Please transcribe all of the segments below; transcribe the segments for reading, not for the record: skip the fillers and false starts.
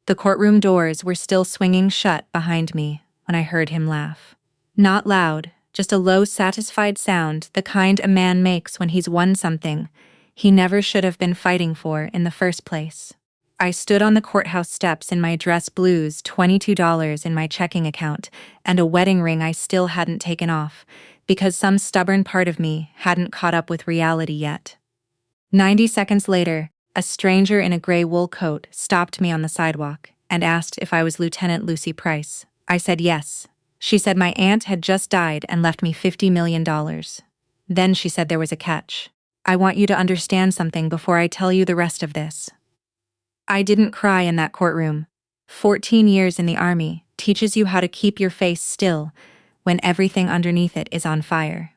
The courtroom doors were still swinging shut behind me when I heard him laugh. Not loud, just a low, satisfied sound, the kind a man makes when he's won something he never should have been fighting for in the first place. I stood on the courthouse steps in my dress blues, $22 in my checking account, and a wedding ring I still hadn't taken off, because some stubborn part of me hadn't caught up with reality yet. 90 seconds later, a stranger in a gray wool coat stopped me on the sidewalk and asked if I was Lieutenant Lucy Price. I said yes. She said my aunt had just died and left me $50 million. Then she said there was a catch. I want you to understand something before I tell you the rest of this. I didn't cry in that courtroom. 14 years in the army teaches you how to keep your face still when everything underneath it is on fire.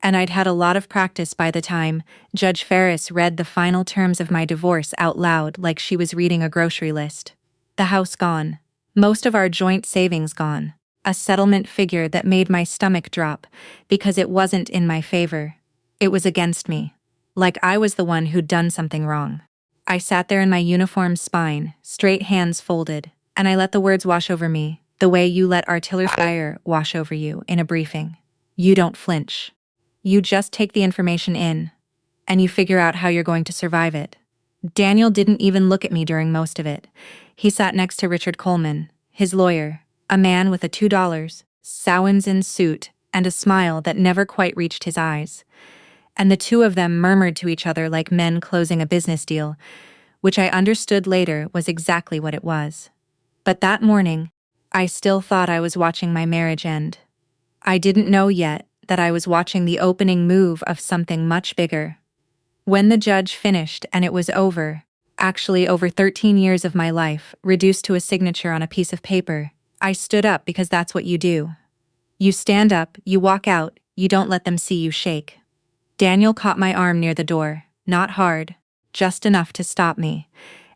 And I'd had a lot of practice by the time Judge Ferris read the final terms of my divorce out loud like she was reading a grocery list. The house gone. Most of our joint savings gone. A settlement figure that made my stomach drop because it wasn't in my favor. It was against me. Like I was the one who'd done something wrong. I sat there in my uniform spine, straight hands folded, and I let the words wash over me, the way you let artillery fire wash over you in a briefing. You don't flinch. You just take the information in, and you figure out how you're going to survive it. Daniel didn't even look at me during most of it. He sat next to Richard Coleman, his lawyer, a man with a $2 Sowens suit and a smile that never quite reached his eyes. And the two of them murmured to each other like men closing a business deal, which I understood later was exactly what it was. But that morning, I still thought I was watching my marriage end. I didn't know yet that I was watching the opening move of something much bigger. When the judge finished and it was over, actually over 13 years of my life, reduced to a signature on a piece of paper, I stood up because that's what you do. You stand up, you walk out, you don't let them see you shake. Daniel caught my arm near the door, not hard, just enough to stop me,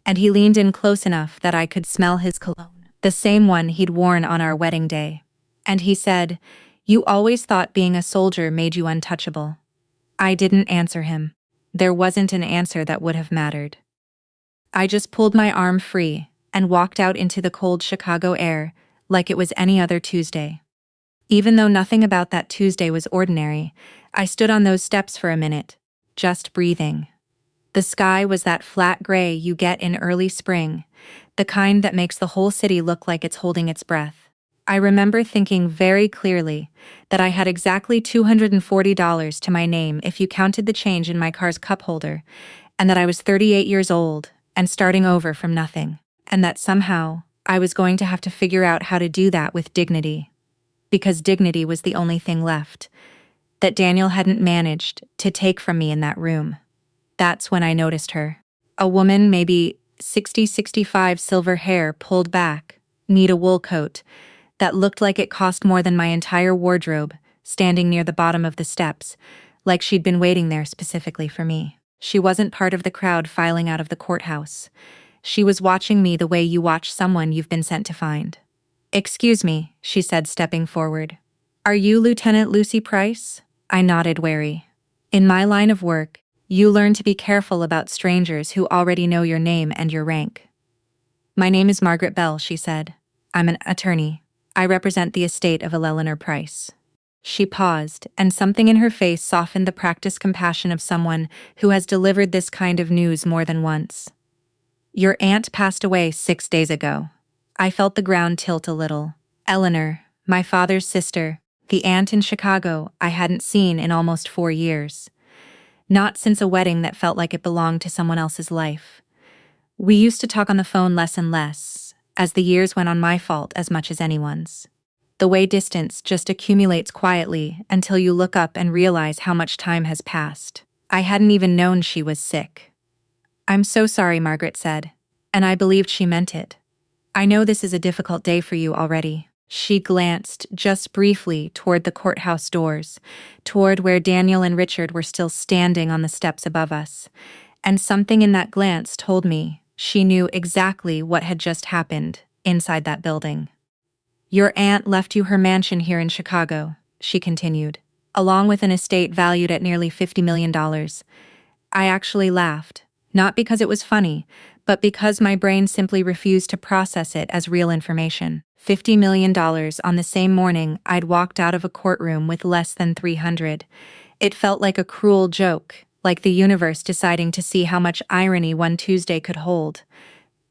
and he leaned in close enough that I could smell his cologne, the same one he'd worn on our wedding day. And he said, "You always thought being a soldier made you untouchable." I didn't answer him. There wasn't an answer that would have mattered. I just pulled my arm free and walked out into the cold Chicago air like it was any other Tuesday. Even though nothing about that Tuesday was ordinary, I stood on those steps for a minute, just breathing. The sky was that flat gray you get in early spring, the kind that makes the whole city look like it's holding its breath. I remember thinking very clearly that I had exactly $240 to my name if you counted the change in my car's cup holder, and that I was 38 years old and starting over from nothing, and that somehow I was going to have to figure out how to do that with dignity. Because dignity was the only thing left that Daniel hadn't managed to take from me in that room. That's when I noticed her. A woman, maybe 60, 65, silver hair pulled back, neat a wool coat that looked like it cost more than my entire wardrobe, standing near the bottom of the steps, like she'd been waiting there specifically for me. She wasn't part of the crowd filing out of the courthouse. She was watching me the way you watch someone you've been sent to find. "Excuse me," she said, stepping forward. "Are you Lieutenant Lucy Price?" I nodded, wary. In my line of work, you learn to be careful about strangers who already know your name and your rank. "My name is Margaret Bell," she said. "I'm an attorney. I represent the estate of Eleanor Price." She paused, and something in her face softened the practiced compassion of someone who has delivered this kind of news more than once. "Your aunt passed away 6 days ago." I felt the ground tilt a little. Eleanor, my father's sister, the aunt in Chicago I hadn't seen in almost 4 years. Not since a wedding that felt like it belonged to someone else's life. We used to talk on the phone less and less, as the years went on, my fault as much as anyone's. The way distance just accumulates quietly until you look up and realize how much time has passed. I hadn't even known she was sick. "I'm so sorry," Margaret said, and I believed she meant it. "I know this is a difficult day for you already." She glanced just briefly toward the courthouse doors, toward where Daniel and Richard were still standing on the steps above us, and something in that glance told me she knew exactly what had just happened inside that building. "Your aunt left you her mansion here in Chicago," she continued, "along with an estate valued at nearly $50 million. I actually laughed, not because it was funny, but because my brain simply refused to process it as real information. $50 million on the same morning I'd walked out of a courtroom with less than 300. It felt like a cruel joke, like the universe deciding to see how much irony one Tuesday could hold.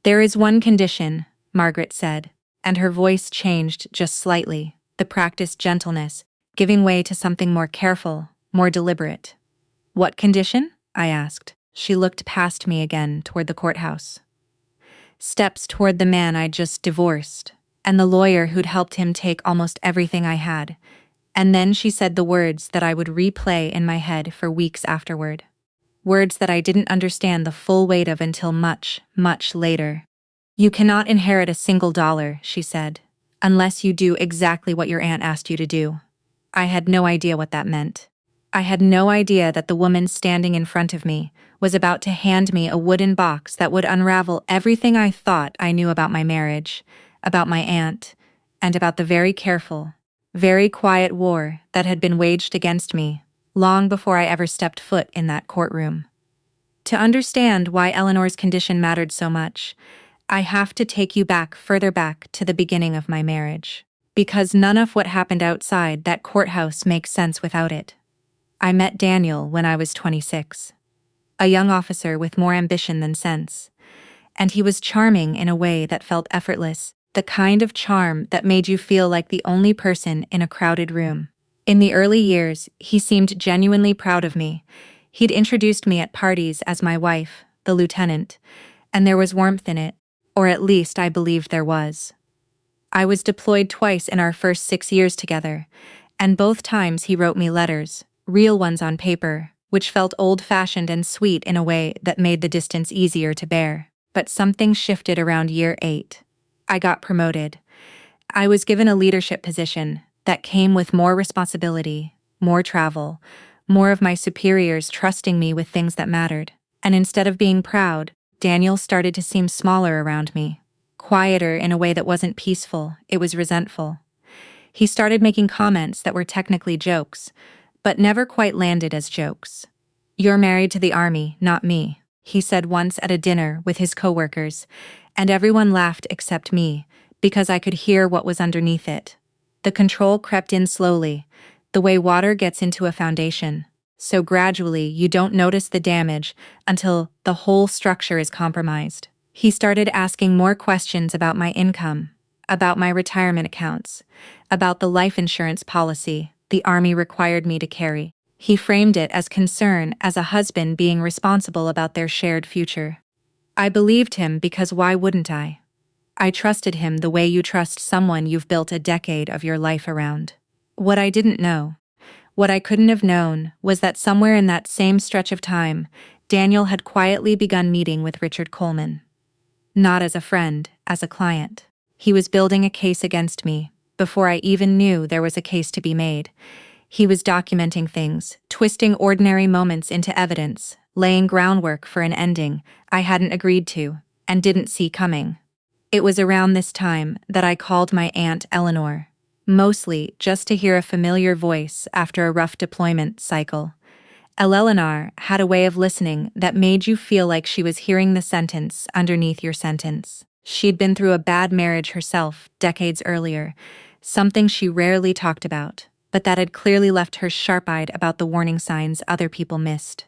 "There is one condition," Margaret said, and her voice changed just slightly, the practiced gentleness, giving way to something more careful, more deliberate. "What condition?" I asked. She looked past me again toward the courthouse. Steps toward the man I'd just divorced, and the lawyer who'd helped him take almost everything I had. And then she said the words that I would replay in my head for weeks afterward. Words that I didn't understand the full weight of until much, much later. "You cannot inherit a single dollar," she said, "unless you do exactly what your aunt asked you to do." I had no idea what that meant. I had no idea that the woman standing in front of me was about to hand me a wooden box that would unravel everything I thought I knew about my marriage, about my aunt, and about the very careful, very quiet war that had been waged against me long before I ever stepped foot in that courtroom. To understand why Eleanor's condition mattered so much, I have to take you further back to the beginning of my marriage. Because none of what happened outside that courthouse makes sense without it. I met Daniel when I was 26. A young officer with more ambition than sense. And he was charming in a way that felt effortless, the kind of charm that made you feel like the only person in a crowded room. In the early years, he seemed genuinely proud of me. He'd introduced me at parties as my wife, the lieutenant, and there was warmth in it, or at least I believed there was. I was deployed twice in our first 6 years together, and both times he wrote me letters, real ones on paper, which felt old-fashioned and sweet in a way that made the distance easier to bear. But something shifted around year 8. I got promoted. I was given a leadership position that came with more responsibility, more travel, more of my superiors trusting me with things that mattered. And instead of being proud, Daniel started to seem smaller around me. Quieter in a way that wasn't peaceful, it was resentful. He started making comments that were technically jokes, but never quite landed as jokes. "You're married to the army, not me," he said once at a dinner with his coworkers, and everyone laughed except me, because I could hear what was underneath it. The control crept in slowly, the way water gets into a foundation. So gradually you don't notice the damage until the whole structure is compromised. He started asking more questions about my income, about my retirement accounts, about the life insurance policy the Army required me to carry. He framed it as concern as a husband being responsible about their shared future. I believed him because why wouldn't I? I trusted him the way you trust someone you've built a decade of your life around. What I didn't know, what I couldn't have known, was that somewhere in that same stretch of time, Daniel had quietly begun meeting with Richard Coleman. Not as a friend, as a client. He was building a case against me, before I even knew there was a case to be made. He was documenting things, twisting ordinary moments into evidence, laying groundwork for an ending I hadn't agreed to, and didn't see coming. It was around this time that I called my Aunt Eleanor, mostly just to hear a familiar voice after a rough deployment cycle. Eleanor had a way of listening that made you feel like she was hearing the sentence underneath your sentence. She'd been through a bad marriage herself decades earlier, something she rarely talked about, but that had clearly left her sharp-eyed about the warning signs other people missed.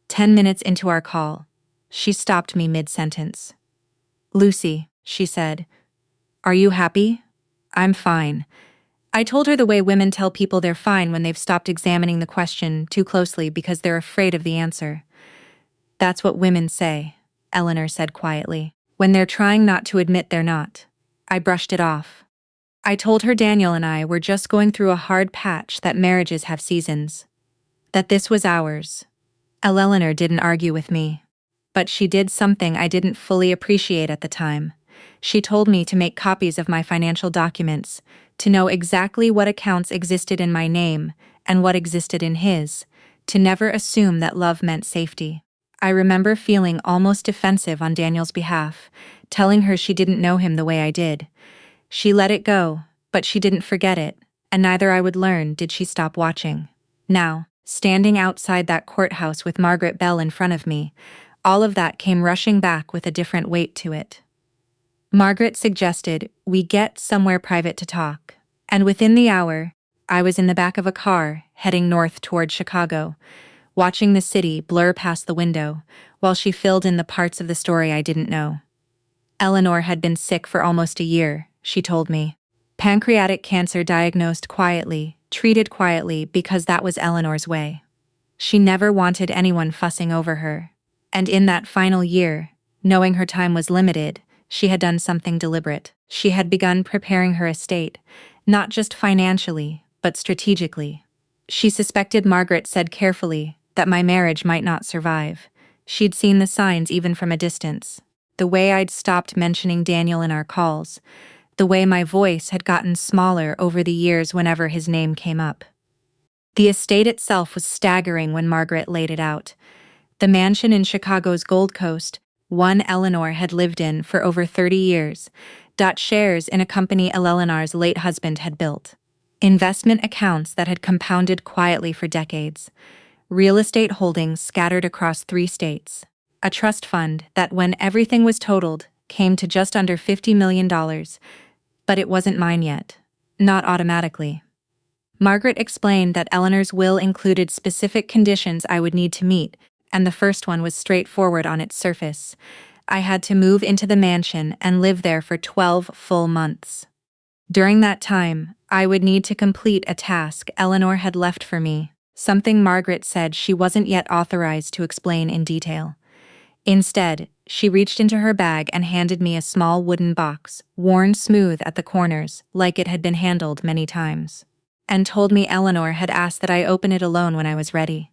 10 minutes into our call, she stopped me mid-sentence. "Lucy," she said, "are you happy?" "I'm fine." I told her the way women tell people they're fine when they've stopped examining the question too closely because they're afraid of the answer. "That's what women say," Eleanor said quietly, "when they're trying not to admit they're not." I brushed it off. I told her Daniel and I were just going through a hard patch, that marriages have seasons. That this was ours. Eleanor didn't argue with me. But she did something I didn't fully appreciate at the time. She told me to make copies of my financial documents, to know exactly what accounts existed in my name and what existed in his, to never assume that love meant safety. I remember feeling almost defensive on Daniel's behalf, telling her she didn't know him the way I did. She let it go, but she didn't forget it, and neither I would learn did she stop watching. Now, standing outside that courthouse with Margaret Bell in front of me, All of that came rushing back with a different weight to it. Margaret suggested we get somewhere private to talk, and within the hour, I was in the back of a car heading north toward Chicago, watching the city blur past the window while she filled in the parts of the story I didn't know. Eleanor had been sick for almost a year, she told me. Pancreatic cancer diagnosed quietly, treated quietly because that was Eleanor's way. She never wanted anyone fussing over her. And in that final year, knowing her time was limited, she had done something deliberate. She had begun preparing her estate, not just financially, but strategically. She suspected, Margaret said carefully, that my marriage might not survive. She'd seen the signs even from a distance. The way I'd stopped mentioning Daniel in our calls, the way my voice had gotten smaller over the years whenever his name came up. The estate itself was staggering when Margaret laid it out. The mansion in Chicago's Gold Coast, one Eleanor had lived in for over 30 years, shares in a company Eleanor's late husband had built. Investment accounts that had compounded quietly for decades. Real estate holdings scattered across 3 states. A trust fund that, when everything was totaled, came to just under $50 million. But it wasn't mine yet. Not automatically. Margaret explained that Eleanor's will included specific conditions I would need to meet, and the first one was straightforward on its surface. I had to move into the mansion and live there for 12 full months. During that time, I would need to complete a task Eleanor had left for me, something Margaret said she wasn't yet authorized to explain in detail. Instead, she reached into her bag and handed me a small wooden box, worn smooth at the corners, like it had been handled many times, and told me Eleanor had asked that I open it alone when I was ready.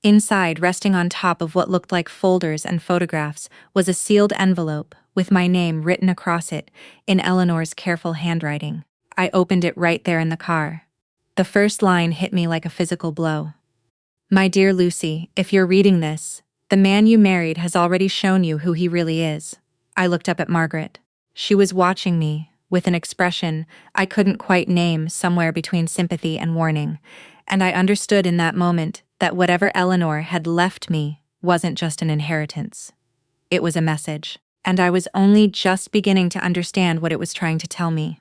Inside, resting on top of what looked like folders and photographs, was a sealed envelope with my name written across it in Eleanor's careful handwriting. I opened it right there in the car. The first line hit me like a physical blow. "My dear Lucy, if you're reading this, the man you married has already shown you who he really is." I looked up at Margaret. She was watching me, with an expression I couldn't quite name, somewhere between sympathy and warning, and I understood in that moment that whatever Eleanor had left me wasn't just an inheritance. It was a message, and I was only just beginning to understand what it was trying to tell me.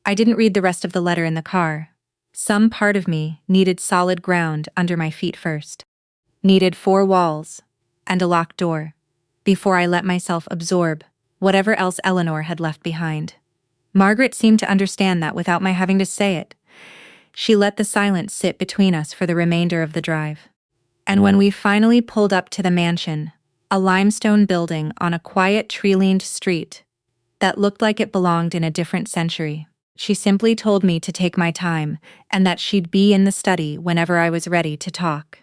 I didn't read the rest of the letter in the car. Some part of me needed solid ground under my feet first. Needed 4 walls and a locked door before I let myself absorb whatever else Eleanor had left behind. Margaret seemed to understand that without my having to say it. She let the silence sit between us for the remainder of the drive. And when we finally pulled up to the mansion, a limestone building on a quiet tree-lined street that looked like it belonged in a different century, she simply told me to take my time and that she'd be in the study whenever I was ready to talk.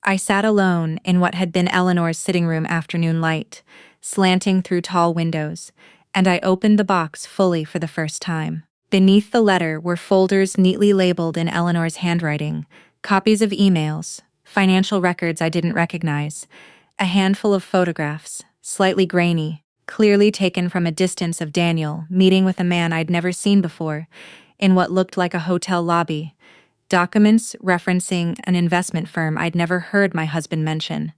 I sat alone in what had been Eleanor's sitting room afternoon light, slanting through tall windows, and I opened the box fully for the first time. Beneath the letter were folders neatly labeled in Eleanor's handwriting, copies of emails, financial records I didn't recognize, a handful of photographs, slightly grainy, clearly taken from a distance, of Daniel meeting with a man I'd never seen before, in what looked like a hotel lobby, documents referencing an investment firm I'd never heard my husband mention,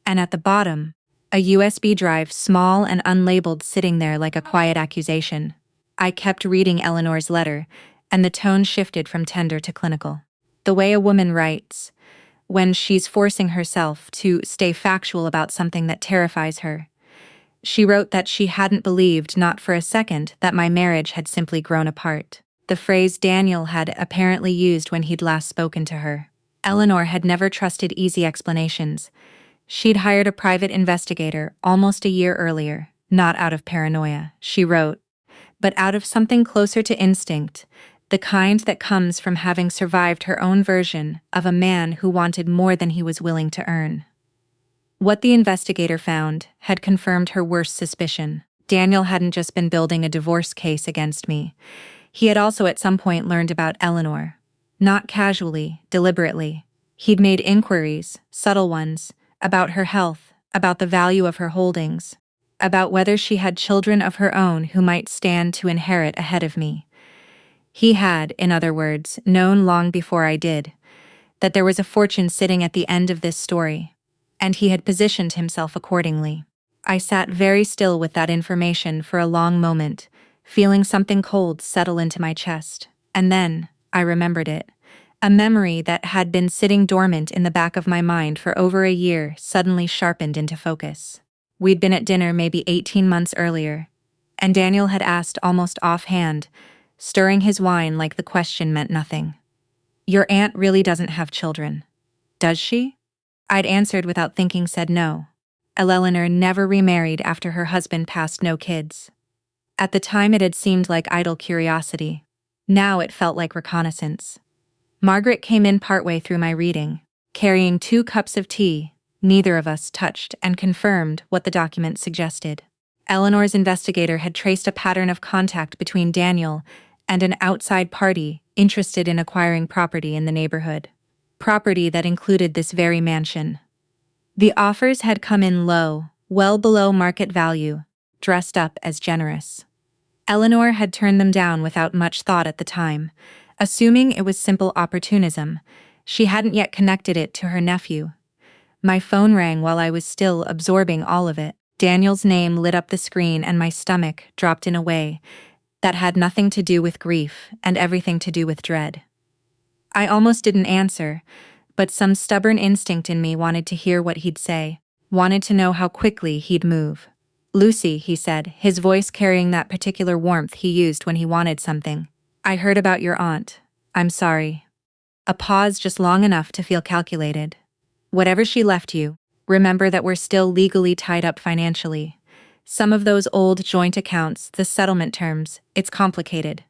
and at the bottom, a USB drive, small and unlabeled, sitting there like a quiet accusation. I kept reading Eleanor's letter, and the tone shifted from tender to clinical. The way a woman writes, when she's forcing herself to stay factual about something that terrifies her. She wrote that she hadn't believed, not for a second, that my marriage had simply grown apart. The phrase Daniel had apparently used when he'd last spoken to her. Eleanor had never trusted easy explanations. She'd hired a private investigator almost a year earlier, not out of paranoia, she wrote, but out of something closer to instinct, the kind that comes from having survived her own version of a man who wanted more than he was willing to earn. What the investigator found had confirmed her worst suspicion. Daniel hadn't just been building a divorce case against me. He had also at some point learned about Eleanor. Not casually, deliberately. He'd made inquiries, subtle ones, about her health, about the value of her holdings, about whether she had children of her own who might stand to inherit ahead of me. He had, in other words, known long before I did, that there was a fortune sitting at the end of this story, and he had positioned himself accordingly. I sat very still with that information for a long moment, feeling something cold settle into my chest. And then, I remembered it. A memory that had been sitting dormant in the back of my mind for over a year suddenly sharpened into focus. We'd been at dinner maybe 18 months earlier, and Daniel had asked almost offhand, stirring his wine like the question meant nothing. "Your aunt really doesn't have children, does she?" I'd answered without thinking, said no. Eleanor never remarried after her husband passed, no kids. At the time it had seemed like idle curiosity. Now it felt like reconnaissance. Margaret came in partway through my reading, carrying 2 cups of tea. Neither of us touched and confirmed what the document suggested. Eleanor's investigator had traced a pattern of contact between Daniel and an outside party interested in acquiring property in the neighborhood. Property that included this very mansion. The offers had come in low, well below market value, dressed up as generous. Eleanor had turned them down without much thought at the time, assuming it was simple opportunism. She hadn't yet connected it to her nephew. My phone rang while I was still absorbing all of it. Daniel's name lit up the screen and my stomach dropped in a way that had nothing to do with grief and everything to do with dread. I almost didn't answer, but some stubborn instinct in me wanted to hear what he'd say, wanted to know how quickly he'd move. "Lucy," he said, his voice carrying that particular warmth he used when he wanted something. "I heard about your aunt. I'm sorry." A pause just long enough to feel calculated. "Whatever she left you, remember that we're still legally tied up financially. Some of those old joint accounts, the settlement terms, it's complicated."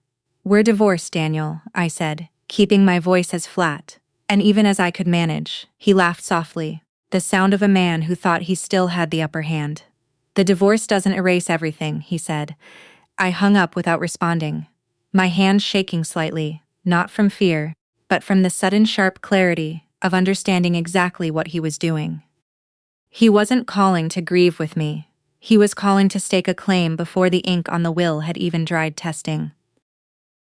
"We're divorced, Daniel," I said, keeping my voice as flat and even as I could manage. He laughed softly, the sound of a man who thought he still had the upper hand. "The divorce doesn't erase everything," he said. I hung up without responding, my hand shaking slightly, not from fear, but from the sudden sharp clarity of understanding exactly what he was doing. He wasn't calling to grieve with me. He was calling to stake a claim before the ink on the will had even dried testing.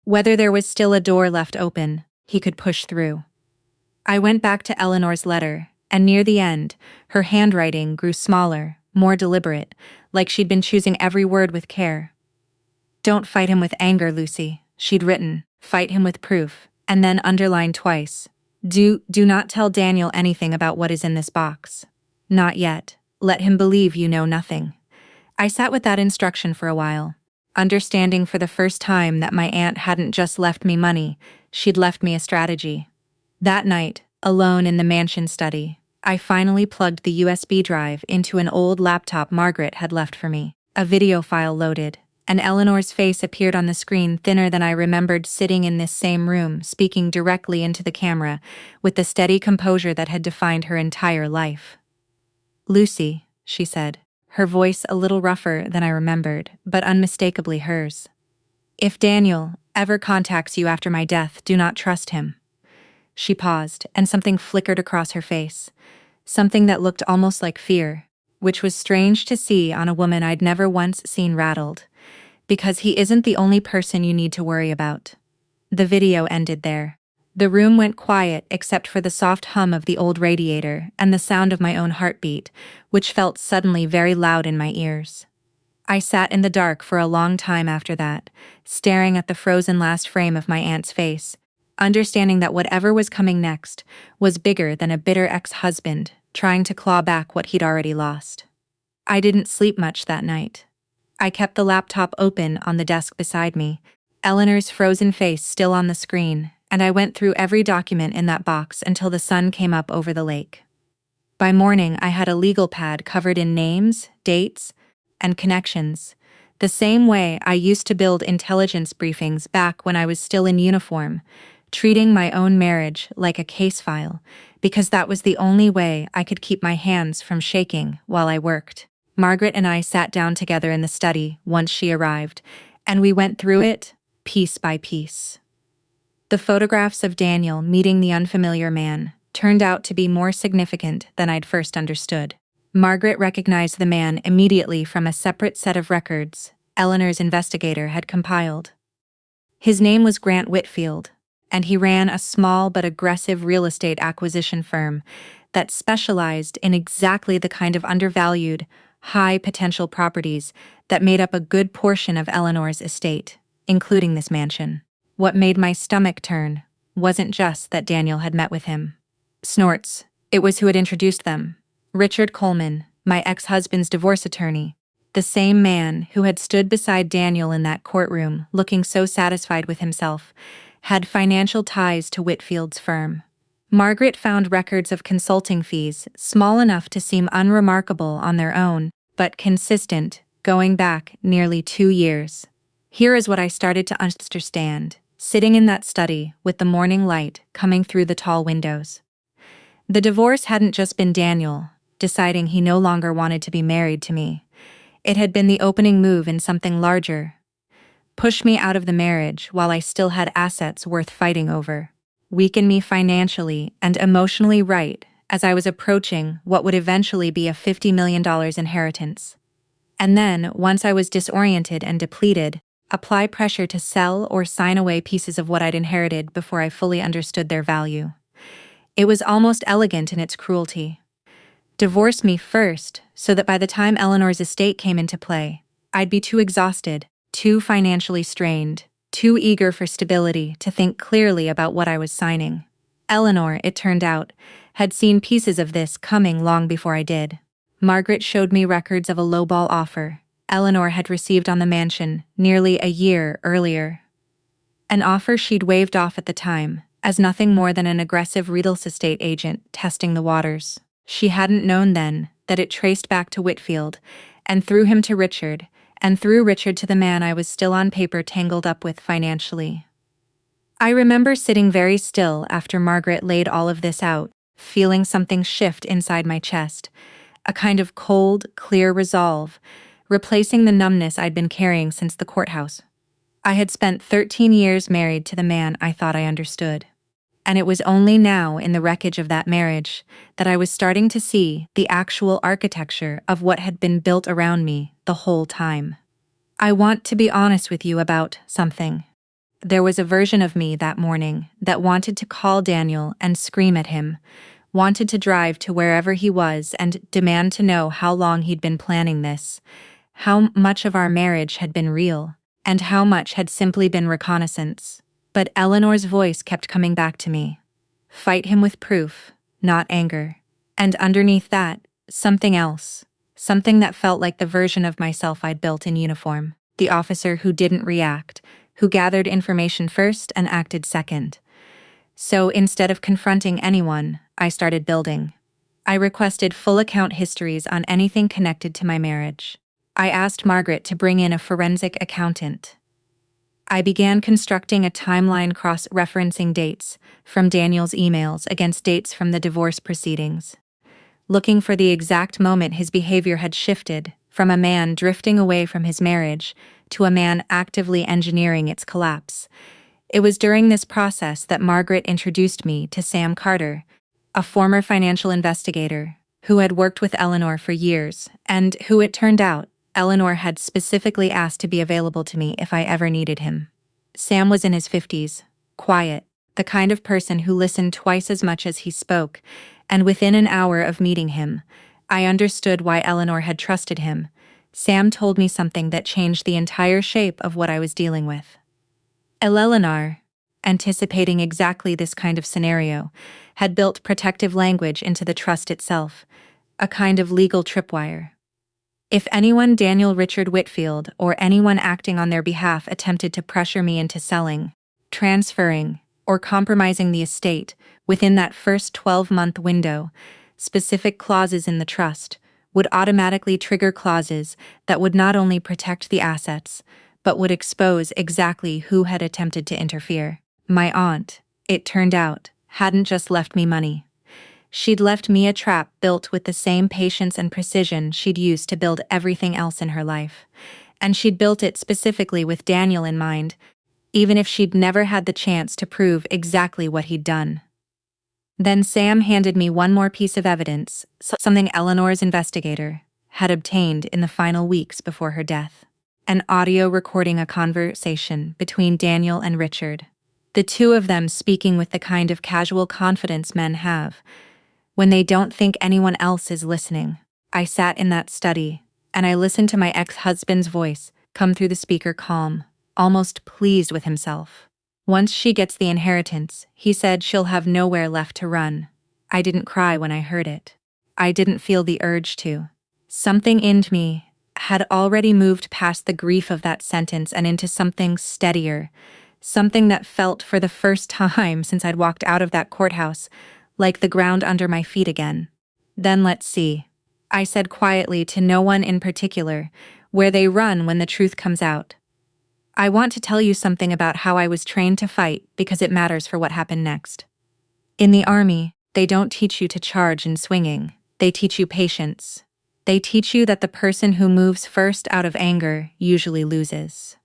Whether there was still a door left open, he could push through. I went back to Eleanor's letter, and near the end, her handwriting grew smaller, more deliberate, like she'd been choosing every word with care. "Don't fight him with anger, Lucy," she'd written. "Fight him with proof," and then underlined twice. Do not tell Daniel anything about what is in this box. Not yet. Let him believe you know nothing." I sat with that instruction for a while, understanding for the first time that my aunt hadn't just left me money, she'd left me a strategy. That night, alone in the mansion study, I finally plugged the USB drive into an old laptop Margaret had left for me. A video file loaded, and Eleanor's face appeared on the screen, thinner than I remembered, sitting in this same room, speaking directly into the camera, with the steady composure that had defined her entire life. "Lucy," she said, her voice a little rougher than I remembered, but unmistakably hers. "If Daniel ever contacts you after my death, do not trust him." She paused, and something flickered across her face, something that looked almost like fear, which was strange to see on a woman I'd never once seen rattled. "Because he isn't the only person you need to worry about." The video ended there. The room went quiet except for the soft hum of the old radiator and the sound of my own heartbeat, which felt suddenly very loud in my ears. I sat in the dark for a long time after that, staring at the frozen last frame of my aunt's face, understanding that whatever was coming next was bigger than a bitter ex-husband trying to claw back what he'd already lost. I didn't sleep much that night. I kept the laptop open on the desk beside me, Eleanor's frozen face still on the screen, and I went through every document in that box until the sun came up over the lake. By morning, I had a legal pad covered in names, dates, and connections, the same way I used to build intelligence briefings back when I was still in uniform, treating my own marriage like a case file, because that was the only way I could keep my hands from shaking while I worked. Margaret and I sat down together in the study once she arrived, and we went through it, piece by piece. The photographs of Daniel meeting the unfamiliar man turned out to be more significant than I'd first understood. Margaret recognized the man immediately from a separate set of records Eleanor's investigator had compiled. His name was Grant Whitfield, and he ran a small but aggressive real estate acquisition firm that specialized in exactly the kind of undervalued, high-potential properties that made up a good portion of Eleanor's estate, including this mansion. What made my stomach turn wasn't just that Daniel had met with him. Snorts. It was who had introduced them. Richard Coleman, my ex-husband's divorce attorney. The same man who had stood beside Daniel in that courtroom, looking so satisfied with himself, had financial ties to Whitfield's firm. Margaret found records of consulting fees, small enough to seem unremarkable on their own, but consistent, going back nearly 2 years. Here is what I started to understand, sitting in that study with the morning light coming through the tall windows. The divorce hadn't just been Daniel deciding he no longer wanted to be married to me. It had been the opening move in something larger. Push me out of the marriage while I still had assets worth fighting over. Weaken me financially and emotionally right as I was approaching what would eventually be a $50 million inheritance. And then, once I was disoriented and depleted, apply pressure to sell or sign away pieces of what I'd inherited before I fully understood their value. It was almost elegant in its cruelty. Divorce me first, so that by the time Eleanor's estate came into play, I'd be too exhausted, too financially strained, too eager for stability to think clearly about what I was signing. Eleanor, it turned out, had seen pieces of this coming long before I did. Margaret showed me records of a lowball offer Eleanor had received on the mansion nearly a year earlier. An offer she'd waved off at the time, as nothing more than an aggressive real estate agent testing the waters. She hadn't known then that it traced back to Whitfield, and through him to Richard, and through Richard to the man I was still on paper tangled up with financially. I remember sitting very still after Margaret laid all of this out, feeling something shift inside my chest, a kind of cold, clear resolve, replacing the numbness I'd been carrying since the courthouse. I had spent 13 years married to the man I thought I understood. And it was only now in the wreckage of that marriage that I was starting to see the actual architecture of what had been built around me the whole time. I want to be honest with you about something. There was a version of me that morning that wanted to call Daniel and scream at him, wanted to drive to wherever he was and demand to know how long he'd been planning this, how much of our marriage had been real, and how much had simply been reconnaissance. But Eleanor's voice kept coming back to me. Fight him with proof, not anger. And underneath that, something else. Something that felt like the version of myself I'd built in uniform. The officer who didn't react, who gathered information first and acted second. So instead of confronting anyone, I started building. I requested full account histories on anything connected to my marriage. I asked Margaret to bring in a forensic accountant. I began constructing a timeline cross-referencing dates from Daniel's emails against dates from the divorce proceedings, looking for the exact moment his behavior had shifted from a man drifting away from his marriage to a man actively engineering its collapse. It was during this process that Margaret introduced me to Sam Carter, a former financial investigator who had worked with Eleanor for years and who, it turned out, Eleanor had specifically asked to be available to me if I ever needed him. Sam was in his 50s, quiet, the kind of person who listened twice as much as he spoke, and within an hour of meeting him, I understood why Eleanor had trusted him. Sam told me something that changed the entire shape of what I was dealing with. Eleanor, anticipating exactly this kind of scenario, had built protective language into the trust itself, a kind of legal tripwire. If anyone Daniel Richard Whitfield or anyone acting on their behalf attempted to pressure me into selling, transferring, or compromising the estate within that first 12-month window, specific clauses in the trust would automatically trigger clauses that would not only protect the assets, but would expose exactly who had attempted to interfere. My aunt, it turned out, hadn't just left me money. She'd left me a trap built with the same patience and precision she'd used to build everything else in her life. And she'd built it specifically with Daniel in mind, even if she'd never had the chance to prove exactly what he'd done. Then Sam handed me one more piece of evidence, something Eleanor's investigator had obtained in the final weeks before her death. An audio recording a conversation between Daniel and Richard. The two of them speaking with the kind of casual confidence men have when they don't think anyone else is listening. I sat in that study, and I listened to my ex-husband's voice come through the speaker calm, almost pleased with himself. Once she gets the inheritance, he said she'll have nowhere left to run. I didn't cry when I heard it. I didn't feel the urge to. Something in me had already moved past the grief of that sentence and into something steadier, something that felt for the first time since I'd walked out of that courthouse, like the ground under my feet again. Then let's see, I said quietly to no one in particular, where they run when the truth comes out. I want to tell you something about how I was trained to fight because it matters for what happened next. In the army, they don't teach you to charge in swinging. They teach you patience. They teach you that the person who moves first out of anger usually loses.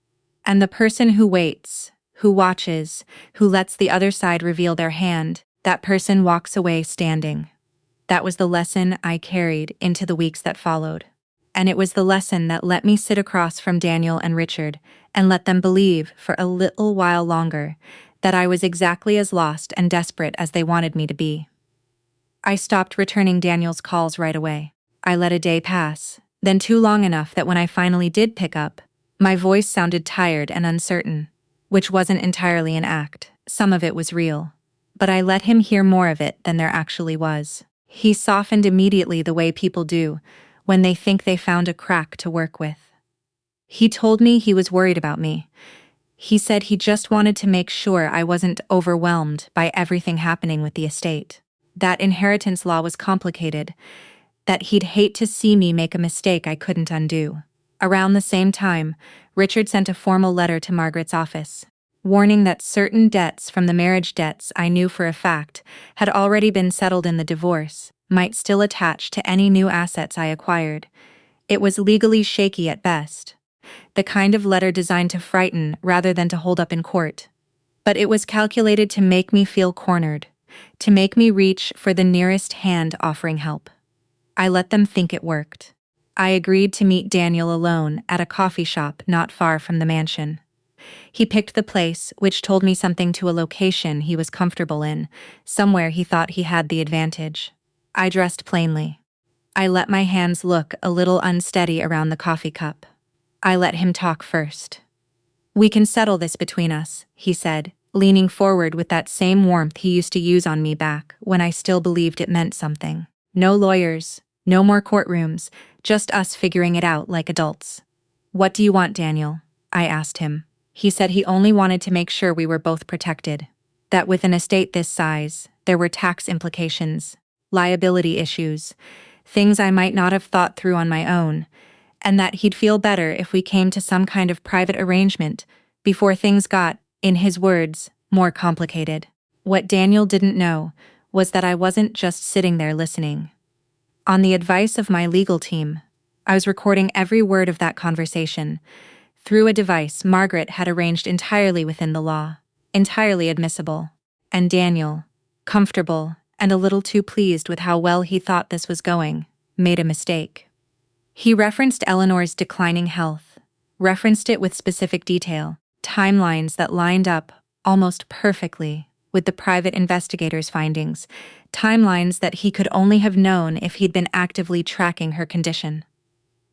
And the person who waits, who watches, who lets the other side reveal their hand, that person walks away standing. That was the lesson I carried into the weeks that followed. And it was the lesson that let me sit across from Daniel and Richard and let them believe for a little while longer that I was exactly as lost and desperate as they wanted me to be. I stopped returning Daniel's calls right away. I let a day pass, then too long enough that when I finally did pick up, my voice sounded tired and uncertain, which wasn't entirely an act. Some of it was real. But I let him hear more of it than there actually was. He softened immediately the way people do when they think they found a crack to work with. He told me he was worried about me. He said he just wanted to make sure I wasn't overwhelmed by everything happening with the estate. That inheritance law was complicated, that he'd hate to see me make a mistake I couldn't undo. Around the same time, Richard sent a formal letter to Margaret's office, warning that certain debts from the marriage debts I knew for a fact had already been settled in the divorce might still attach to any new assets I acquired. It was legally shaky at best, the kind of letter designed to frighten rather than to hold up in court. But it was calculated to make me feel cornered, to make me reach for the nearest hand offering help. I let them think it worked. I agreed to meet Daniel alone at a coffee shop not far from the mansion. He picked the place, which told me something to a location he was comfortable in, somewhere he thought he had the advantage. I dressed plainly. I let my hands look a little unsteady around the coffee cup. I let him talk first. "We can settle this between us," he said, leaning forward with that same warmth he used to use on me back when I still believed it meant something. "No lawyers, no more courtrooms, just us figuring it out like adults." "What do you want, Daniel?" I asked him. He said he only wanted to make sure we were both protected. That with an estate this size, there were tax implications, liability issues, things I might not have thought through on my own, and that he'd feel better if we came to some kind of private arrangement before things got, in his words, more complicated. What Daniel didn't know was that I wasn't just sitting there listening. On the advice of my legal team, I was recording every word of that conversation through a device Margaret had arranged entirely within the law, entirely admissible. And Daniel, comfortable and a little too pleased with how well he thought this was going, made a mistake. He referenced Eleanor's declining health, referenced it with specific detail, timelines that lined up almost perfectly with the private investigator's findings, timelines that he could only have known if he'd been actively tracking her condition.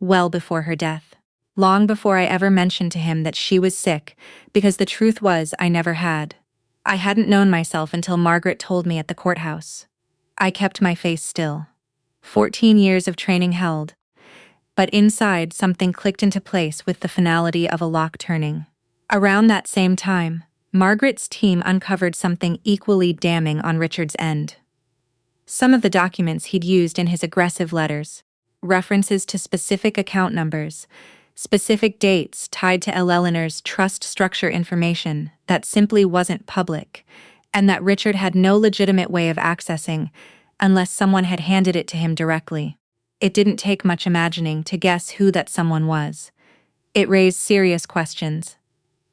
Well before her death. Long before I ever mentioned to him that she was sick, because the truth was I never had. I hadn't known myself until Margaret told me at the courthouse. I kept my face still. 14 years of training held. But inside, something clicked into place with the finality of a lock turning. Around that same time, Margaret's team uncovered something equally damning on Richard's end. Some of the documents he'd used in his aggressive letters, references to specific account numbers, specific dates tied to Eleanor's trust structure information that simply wasn't public, and that Richard had no legitimate way of accessing unless someone had handed it to him directly. It didn't take much imagining to guess who that someone was. It raised serious questions.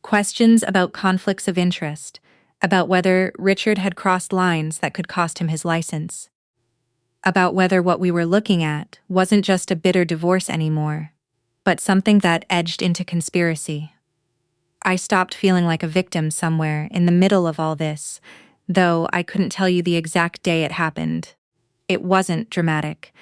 Questions about conflicts of interest, about whether Richard had crossed lines that could cost him his license, about whether what we were looking at wasn't just a bitter divorce anymore, but something that edged into conspiracy. I stopped feeling like a victim somewhere in the middle of all this, though I couldn't tell you the exact day it happened. It wasn't dramatic.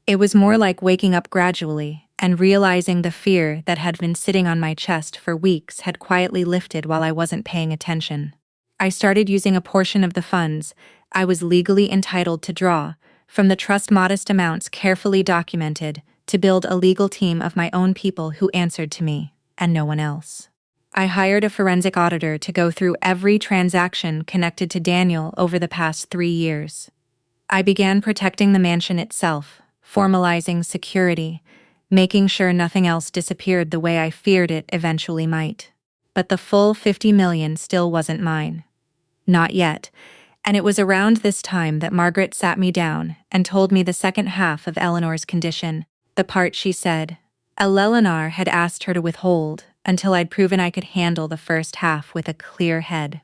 It was more like waking up gradually and realizing the fear that had been sitting on my chest for weeks had quietly lifted while I wasn't paying attention. I started using a portion of the funds I was legally entitled to draw from the trust, modest amounts carefully documented, to build a legal team of my own people who answered to me, and no one else. I hired a forensic auditor to go through every transaction connected to Daniel over the past 3 years. I began protecting the mansion itself, formalizing security, making sure nothing else disappeared the way I feared it eventually might. But the full $50 million still wasn't mine. Not yet. And it was around this time that Margaret sat me down and told me the second half of Eleanor's condition, the part she said Eleanor had asked her to withhold until I'd proven I could handle the first half with a clear head.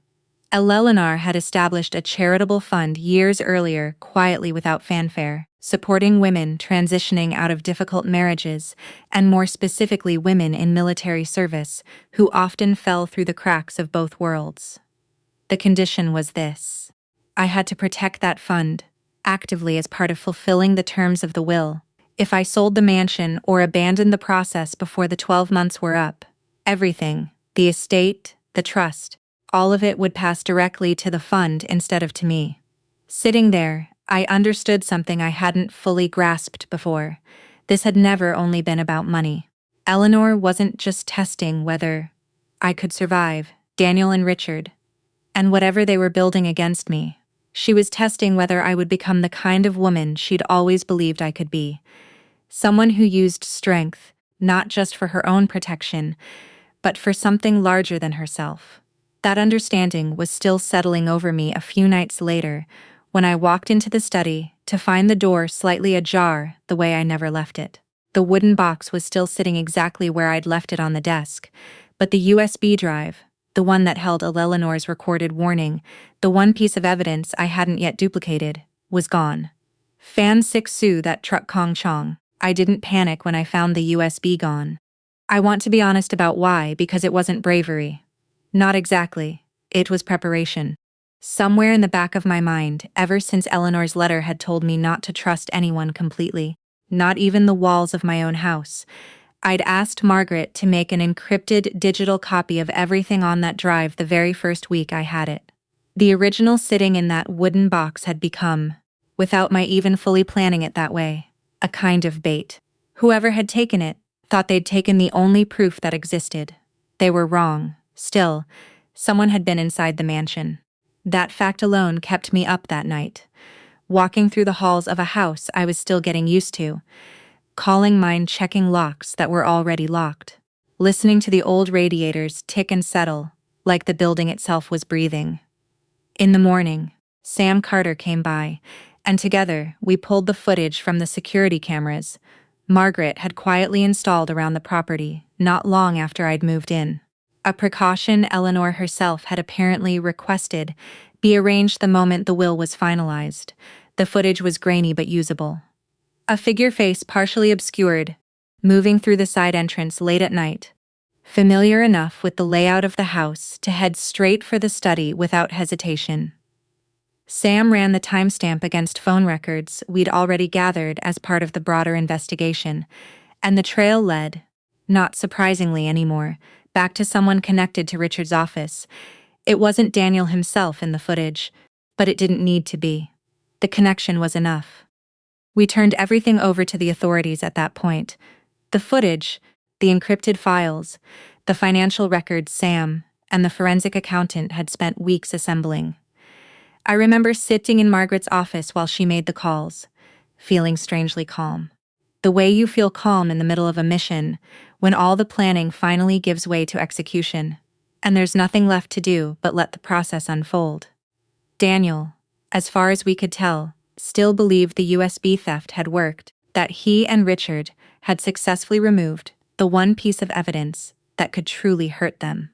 Eleanor had established a charitable fund years earlier, quietly without fanfare, supporting women transitioning out of difficult marriages, and more specifically women in military service, who often fell through the cracks of both worlds. The condition was this: I had to protect that fund, actively as part of fulfilling the terms of the will. If I sold the mansion or abandoned the process before the 12 months were up, everything, the estate, the trust, all of it would pass directly to the fund instead of to me. Sitting there, I understood something I hadn't fully grasped before. This had never only been about money. Eleanor wasn't just testing whether I could survive Daniel and Richard, and whatever they were building against me. She was testing whether I would become the kind of woman she'd always believed I could be. Someone who used strength, not just for her own protection, but for something larger than herself. That understanding was still settling over me a few nights later, when I walked into the study to find the door slightly ajar the way I never left it. The wooden box was still sitting exactly where I'd left it on the desk, but the USB drive, the one that held Eleanor's recorded warning, the one piece of evidence I hadn't yet duplicated, was gone. Fan 6 Su that truck Kong Chong. I didn't panic when I found the USB gone. I want to be honest about why, because it wasn't bravery. Not exactly. It was preparation. Somewhere in the back of my mind, ever since Eleanor's letter had told me not to trust anyone completely, not even the walls of my own house, I'd asked Margaret to make an encrypted digital copy of everything on that drive the very first week I had it. The original sitting in that wooden box had become, without my even fully planning it that way, a kind of bait. Whoever had taken it thought they'd taken the only proof that existed. They were wrong. Still, someone had been inside the mansion. That fact alone kept me up that night, walking through the halls of a house I was still getting used to, calling mine, checking locks that were already locked, listening to the old radiators tick and settle, like the building itself was breathing. In the morning, Sam Carter came by, and together we pulled the footage from the security cameras Margaret had quietly installed around the property not long after I'd moved in. A precaution Eleanor herself had apparently requested be arranged the moment the will was finalized. The footage was grainy but usable. A figure face partially obscured, moving through the side entrance late at night, familiar enough with the layout of the house to head straight for the study without hesitation. Sam ran the timestamp against phone records we'd already gathered as part of the broader investigation, and the trail led, not surprisingly anymore, back to someone connected to Richard's office. It wasn't Daniel himself in the footage, but it didn't need to be. The connection was enough. We turned everything over to the authorities at that point. The footage, the encrypted files, the financial records Sam and the forensic accountant had spent weeks assembling. I remember sitting in Margaret's office while she made the calls, feeling strangely calm. The way you feel calm in the middle of a mission, when all the planning finally gives way to execution, and there's nothing left to do but let the process unfold. Daniel, as far as we could tell, still believed the USB theft had worked, that he and Richard had successfully removed the one piece of evidence that could truly hurt them.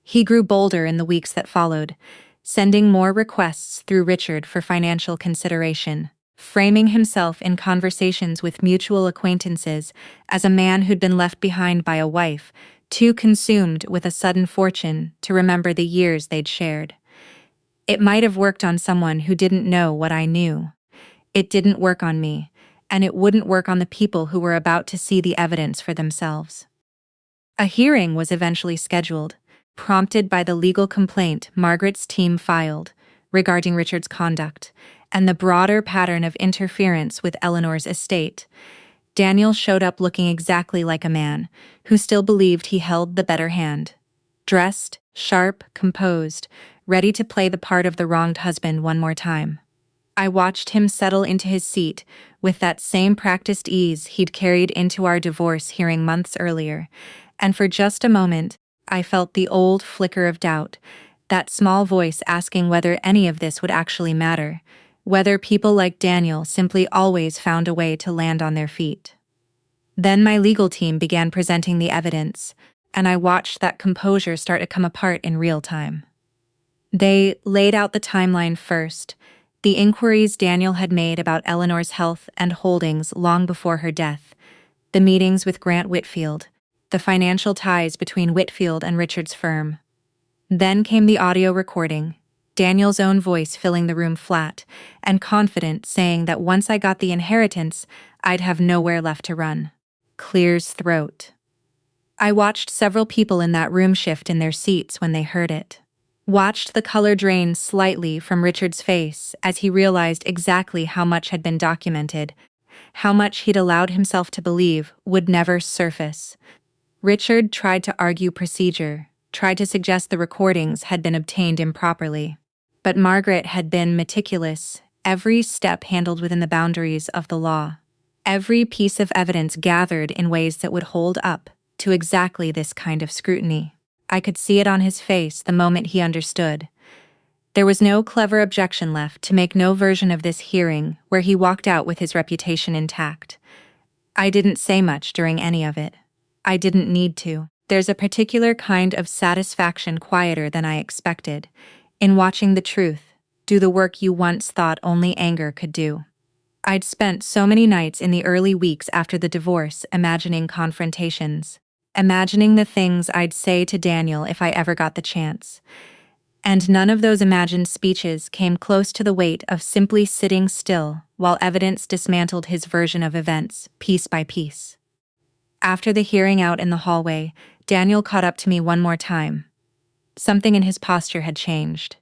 He grew bolder in the weeks that followed, sending more requests through Richard for financial consideration, framing himself in conversations with mutual acquaintances as a man who'd been left behind by a wife, too consumed with a sudden fortune to remember the years they'd shared. It might have worked on someone who didn't know what I knew. It didn't work on me, and it wouldn't work on the people who were about to see the evidence for themselves. A hearing was eventually scheduled, prompted by the legal complaint Margaret's team filed regarding Richard's conduct and the broader pattern of interference with Eleanor's estate. Daniel showed up looking exactly like a man who still believed he held the better hand. Dressed, sharp, composed, ready to play the part of the wronged husband one more time. I watched him settle into his seat with that same practiced ease he'd carried into our divorce hearing months earlier, and for just a moment, I felt the old flicker of doubt, that small voice asking whether any of this would actually matter, whether people like Daniel simply always found a way to land on their feet. Then my legal team began presenting the evidence, and I watched that composure start to come apart in real time. They laid out the timeline first, the inquiries Daniel had made about Eleanor's health and holdings long before her death, the meetings with Grant Whitfield, the financial ties between Whitfield and Richard's firm. Then came the audio recording, Daniel's own voice filling the room flat and confident, saying that once I got the inheritance, I'd have nowhere left to run. Clear's throat. I watched several people in that room shift in their seats when they heard it. Watched the color drain slightly from Richard's face as he realized exactly how much had been documented, how much he'd allowed himself to believe would never surface. Richard tried to argue procedure, tried to suggest the recordings had been obtained improperly. But Margaret had been meticulous, every step handled within the boundaries of the law. Every piece of evidence gathered in ways that would hold up to exactly this kind of scrutiny. I could see it on his face the moment he understood. There was no clever objection left to make, no version of this hearing where he walked out with his reputation intact. I didn't say much during any of it. I didn't need to. There's a particular kind of satisfaction quieter than I expected, in watching the truth do the work you once thought only anger could do. I'd spent so many nights in the early weeks after the divorce imagining confrontations, imagining the things I'd say to Daniel if I ever got the chance. And none of those imagined speeches came close to the weight of simply sitting still while evidence dismantled his version of events, piece by piece. After the hearing out in the hallway, Daniel caught up to me one more time. Something in his posture had changed.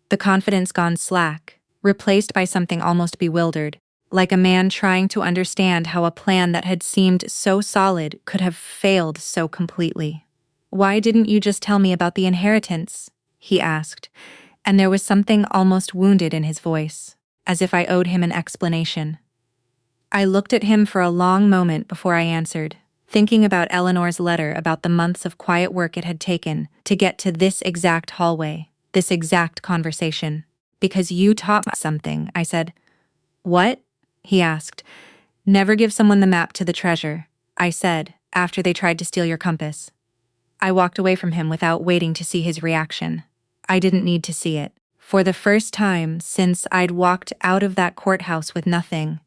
The confidence gone slack, replaced by something almost bewildered, like a man trying to understand how a plan that had seemed so solid could have failed so completely. "Why didn't you just tell me about the inheritance?" he asked, and there was something almost wounded in his voice, as if I owed him an explanation. I looked at him for a long moment before I answered, thinking about Eleanor's letter about the months of quiet work it had taken to get to this exact hallway, this exact conversation. "Because you taught me something," I said. "What?" he asked. "Never give someone the map to the treasure," I said, "after they tried to steal your compass." I walked away from him without waiting to see his reaction. I didn't need to see it. For the first time since I'd walked out of that courthouse with nothing,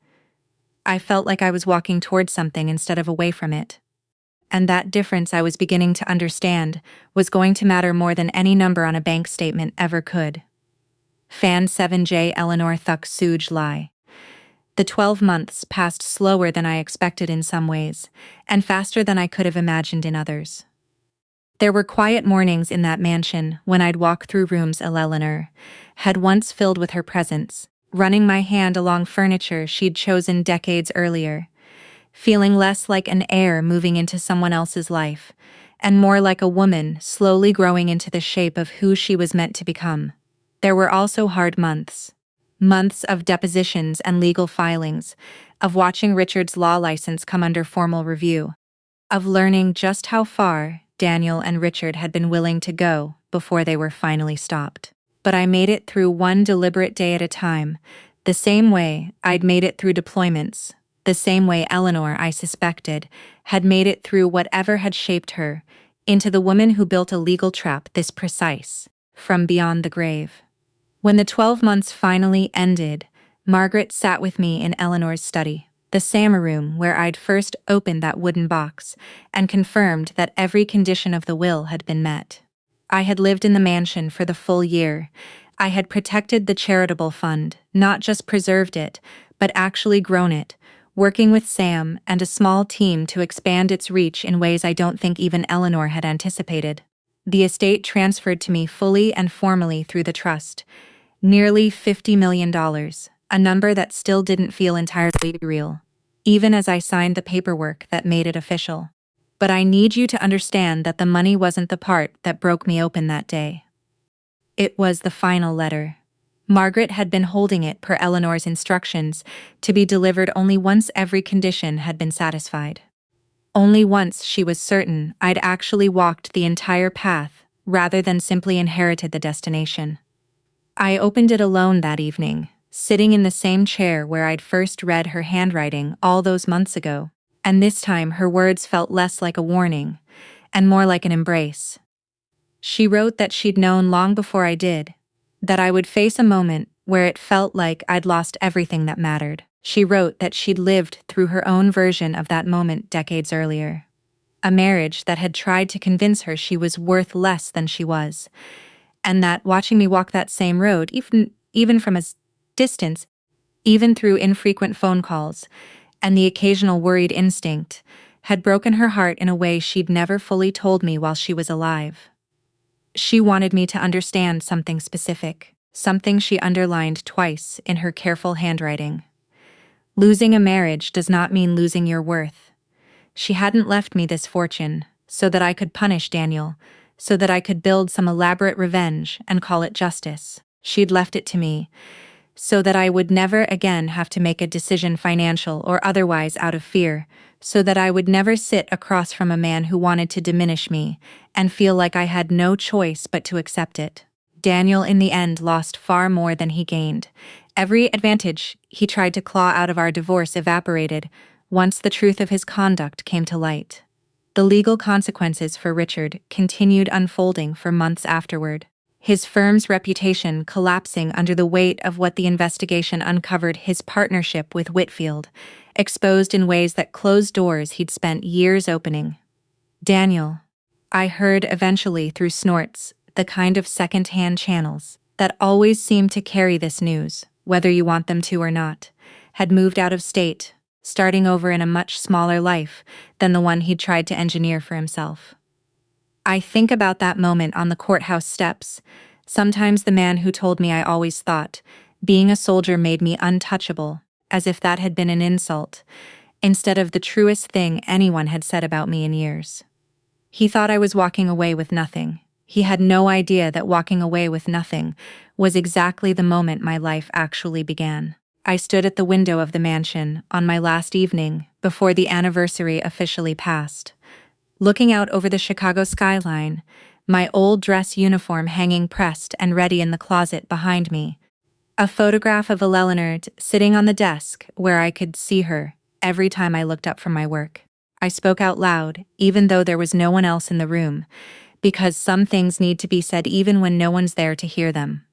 I felt like I was walking towards something instead of away from it. And that difference I was beginning to understand was going to matter more than any number on a bank statement ever could. Fan 7J Eleanor Thuck Suj Lai. The 12 months passed slower than I expected in some ways, and faster than I could have imagined in others. There were quiet mornings in that mansion when I'd walk through rooms Eleanor had once filled with her presence, running my hand along furniture she'd chosen decades earlier, feeling less like an heir moving into someone else's life, and more like a woman slowly growing into the shape of who she was meant to become. There were also hard months. Months of depositions and legal filings, of watching Richard's law license come under formal review, of learning just how far Daniel and Richard had been willing to go before they were finally stopped. But I made it through one deliberate day at a time, the same way I'd made it through deployments, the same way Eleanor, I suspected, had made it through whatever had shaped her into the woman who built a legal trap this precise, from beyond the grave. When the 12 months finally ended, Margaret sat with me in Eleanor's study, the same room where I'd first opened that wooden box and confirmed that every condition of the will had been met. I had lived in the mansion for the full year. I had protected the charitable fund, not just preserved it, but actually grown it, working with Sam and a small team to expand its reach in ways I don't think even Eleanor had anticipated. The estate transferred to me fully and formally through the trust. Nearly $50 million, a number that still didn't feel entirely real, even as I signed the paperwork that made it official. But I need you to understand that the money wasn't the part that broke me open that day. It was the final letter. Margaret had been holding it per Eleanor's instructions to be delivered only once every condition had been satisfied. Only once she was certain I'd actually walked the entire path rather than simply inherited the destination. I opened it alone that evening, sitting in the same chair where I'd first read her handwriting all those months ago, and this time her words felt less like a warning and more like an embrace. She wrote that she'd known long before I did, that I would face a moment where it felt like I'd lost everything that mattered. She wrote that she'd lived through her own version of that moment decades earlier. A marriage that had tried to convince her she was worth less than she was, and that watching me walk that same road, even from a distance, even through infrequent phone calls and the occasional worried instinct, had broken her heart in a way she'd never fully told me while she was alive. She wanted me to understand something specific, something she underlined twice in her careful handwriting. Losing a marriage does not mean losing your worth. She hadn't left me this fortune so that I could punish Daniel, so that I could build some elaborate revenge and call it justice. She'd left it to me so that I would never again have to make a decision, financial or otherwise, out of fear, so that I would never sit across from a man who wanted to diminish me and feel like I had no choice but to accept it. Daniel in the end lost far more than he gained. Every advantage he tried to claw out of our divorce evaporated once the truth of his conduct came to light. The legal consequences for Richard continued unfolding for months afterward, his firm's reputation collapsing under the weight of what the investigation uncovered: his partnership with Whitfield, exposed in ways that closed doors he'd spent years opening. Daniel, I heard eventually through snorts, the kind of second-hand channels that always seem to carry this news, whether you want them to or not, had moved out of state, starting over in a much smaller life than the one he'd tried to engineer for himself. I think about that moment on the courthouse steps. Sometimes the man who told me I always thought being a soldier made me untouchable, as if that had been an insult, instead of the truest thing anyone had said about me in years. He thought I was walking away with nothing. He had no idea that walking away with nothing was exactly the moment my life actually began. I stood at the window of the mansion on my last evening before the anniversary officially passed, looking out over the Chicago skyline, my old dress uniform hanging pressed and ready in the closet behind me. A photograph of Eleanor sitting on the desk where I could see her every time I looked up from my work. I spoke out loud, even though there was no one else in the room, because some things need to be said even when no one's there to hear them.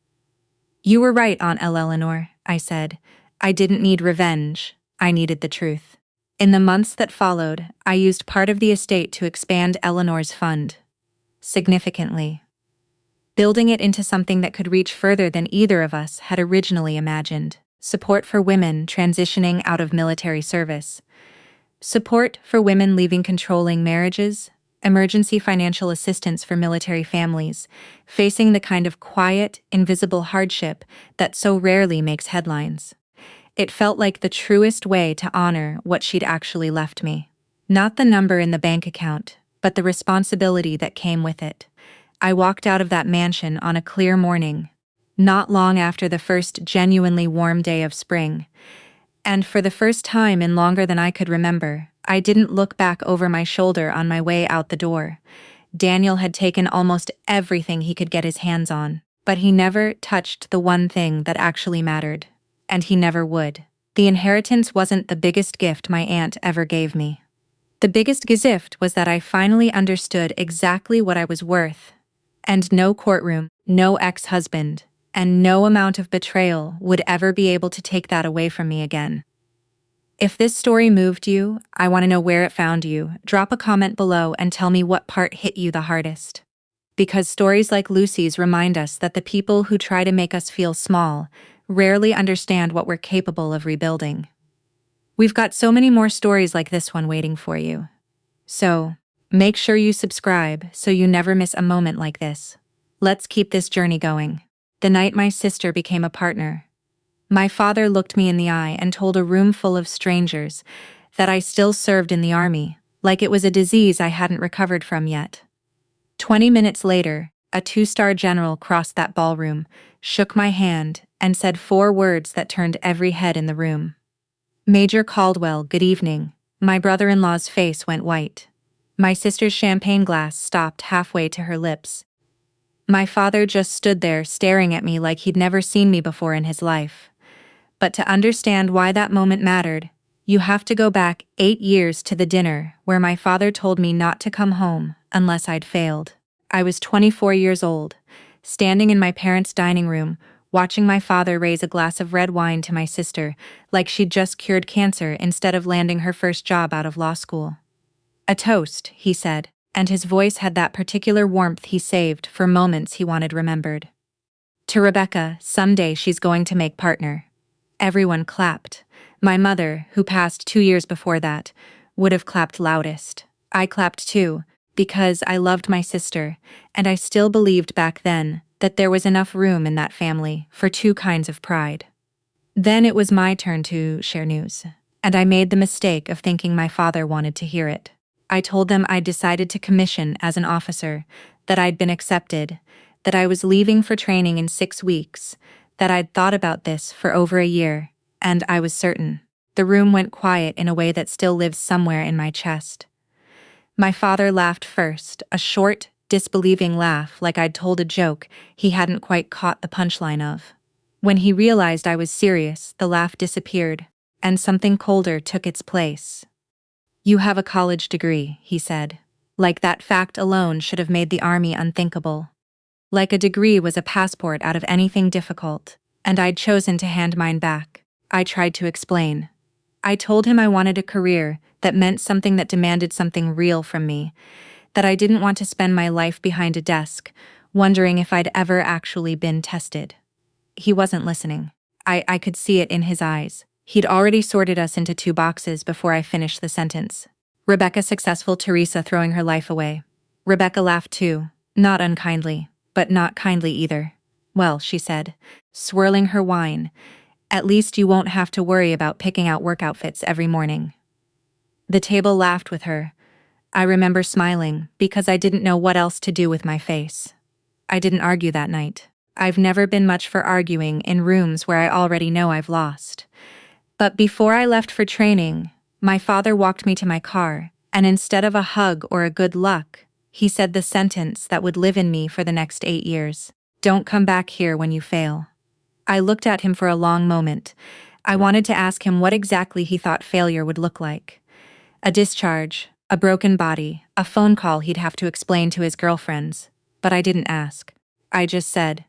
You were right, Aunt Eleanor, I said. I didn't need revenge. I needed the truth. In the months that followed, I used part of the estate to expand Eleanor's fund significantly, building it into something that could reach further than either of us had originally imagined. Support for women transitioning out of military service, support for women leaving controlling marriages, emergency financial assistance for military families facing the kind of quiet, invisible hardship that so rarely makes headlines. It felt like the truest way to honor what she'd actually left me. Not the number in the bank account, but the responsibility that came with it. I walked out of that mansion on a clear morning, not long after the first genuinely warm day of spring, and for the first time in longer than I could remember, I didn't look back over my shoulder on my way out the door. Daniel had taken almost everything he could get his hands on, but he never touched the one thing that actually mattered. And he never would. The inheritance wasn't the biggest gift my aunt ever gave me. The biggest gift was that I finally understood exactly what I was worth, and no courtroom, no ex-husband, and no amount of betrayal would ever be able to take that away from me again. If this story moved you, I want to know where it found you. Drop a comment below and tell me what part hit you the hardest. Because stories like Lucy's remind us that the people who try to make us feel small rarely understand what we're capable of rebuilding. We've got so many more stories like this one waiting for you. So, make sure you subscribe so you never miss a moment like this. Let's keep this journey going. The night my sister became a partner, my father looked me in the eye and told a room full of strangers that I still served in the army, like it was a disease I hadn't recovered from yet. 20 minutes later, a 2-star general crossed that ballroom, shook my hand, and said 4 words that turned every head in the room. Major Caldwell, good evening. My brother-in-law's face went white. My sister's champagne glass stopped halfway to her lips. My father just stood there staring at me like he'd never seen me before in his life. But to understand why that moment mattered, you have to go back 8 years to the dinner where my father told me not to come home unless I'd failed. I was 24 years old, standing in my parents' dining room, watching my father raise a glass of red wine to my sister like she'd just cured cancer instead of landing her first job out of law school. A toast, he said, and his voice had that particular warmth he saved for moments he wanted remembered. To Rebecca, someday she's going to make partner. Everyone clapped. My mother, who passed 2 years before that, would have clapped loudest. I clapped too, because I loved my sister, and I still believed back then that there was enough room in that family for 2 kinds of pride. Then it was my turn to share news, and I made the mistake of thinking my father wanted to hear it. I told them I'd decided to commission as an officer, that I'd been accepted, that I was leaving for training in 6 weeks, that I'd thought about this for over a year, and I was certain. The room went quiet in a way that still lives somewhere in my chest. My father laughed first, a short, disbelieving laugh like I'd told a joke he hadn't quite caught the punchline of. When he realized I was serious, the laugh disappeared, and something colder took its place. You have a college degree, he said. Like that fact alone should have made the army unthinkable. Like a degree was a passport out of anything difficult, and I'd chosen to hand mine back. I tried to explain. I told him I wanted a career that meant something that demanded something real from me, that I didn't want to spend my life behind a desk, wondering if I'd ever actually been tested. He wasn't listening. I could see it in his eyes. He'd already sorted us into 2 boxes before I finished the sentence. Rebecca successful, Teresa throwing her life away. Rebecca laughed too, not unkindly, but not kindly either. Well, she said, swirling her wine, at least you won't have to worry about picking out work outfits every morning. The table laughed with her. I remember smiling because I didn't know what else to do with my face. I didn't argue that night. I've never been much for arguing in rooms where I already know I've lost. But before I left for training, my father walked me to my car, and instead of a hug or a good luck, he said the sentence that would live in me for the next 8 years. Don't come back here when you fail. I looked at him for a long moment. I wanted to ask him what exactly he thought failure would look like. A discharge, a broken body, a phone call he'd have to explain to his girlfriends. But I didn't ask. I just said,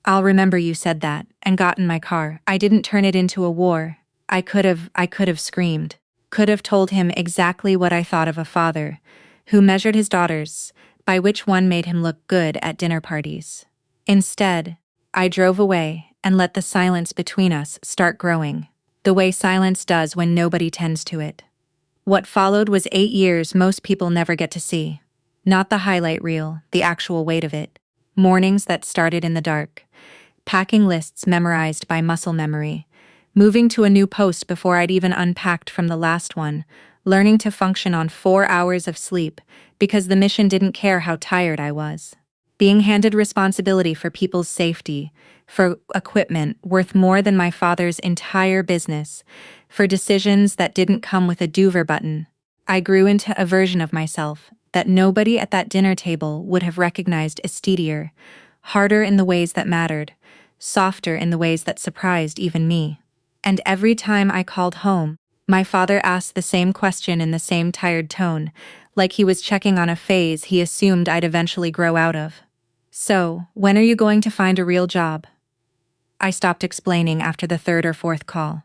I'll remember you said that, and got in my car. I didn't turn it into a war. I could have screamed. Could have told him exactly what I thought of a father, who measured his daughters by which one made him look good at dinner parties. Instead, I drove away and let the silence between us start growing, the way silence does when nobody tends to it. What followed was 8 years most people never get to see. Not the highlight reel, the actual weight of it. Mornings that started in the dark. Packing lists memorized by muscle memory. Moving to a new post before I'd even unpacked from the last one. Learning to function on 4 hours of sleep because the mission didn't care how tired I was. Being handed responsibility for people's safety, for equipment worth more than my father's entire business, for decisions that didn't come with a do-over button. I grew into a version of myself that nobody at that dinner table would have recognized as steadier, harder in the ways that mattered, softer in the ways that surprised even me. And every time I called home, my father asked the same question in the same tired tone, like he was checking on a phase he assumed I'd eventually grow out of. So, when are you going to find a real job? I stopped explaining after the 3rd or 4th call.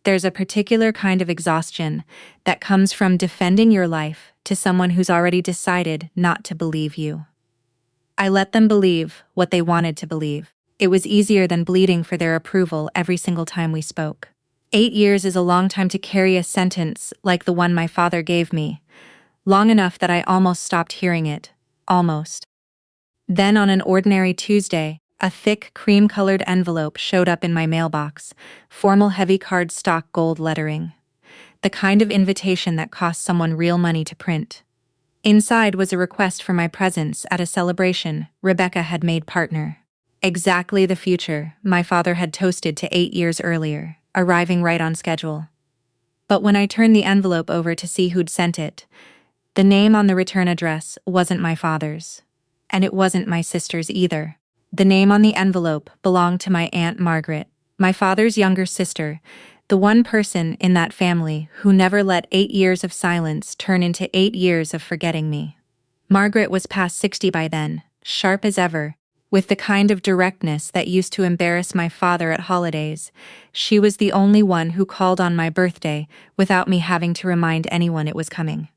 There's a particular kind of exhaustion that comes from defending your life to someone who's already decided not to believe you. I let them believe what they wanted to believe. It was easier than bleeding for their approval every single time we spoke. 8 years is a long time to carry a sentence like the one my father gave me. Long enough that I almost stopped hearing it. Almost. Then on an ordinary Tuesday, a thick cream-colored envelope showed up in my mailbox, formal heavy cardstock gold lettering. The kind of invitation that cost someone real money to print. Inside was a request for my presence at a celebration Rebecca had made partner. Exactly the future my father had toasted to 8 years earlier, arriving right on schedule. But when I turned the envelope over to see who'd sent it, the name on the return address wasn't my father's. And it wasn't my sister's either. The name on the envelope belonged to my Aunt Margaret, my father's younger sister, the one person in that family who never let 8 years of silence turn into 8 years of forgetting me. Margaret was past 60 by then, sharp as ever, with the kind of directness that used to embarrass my father at holidays. She was the only one who called on my birthday without me having to remind anyone it was coming.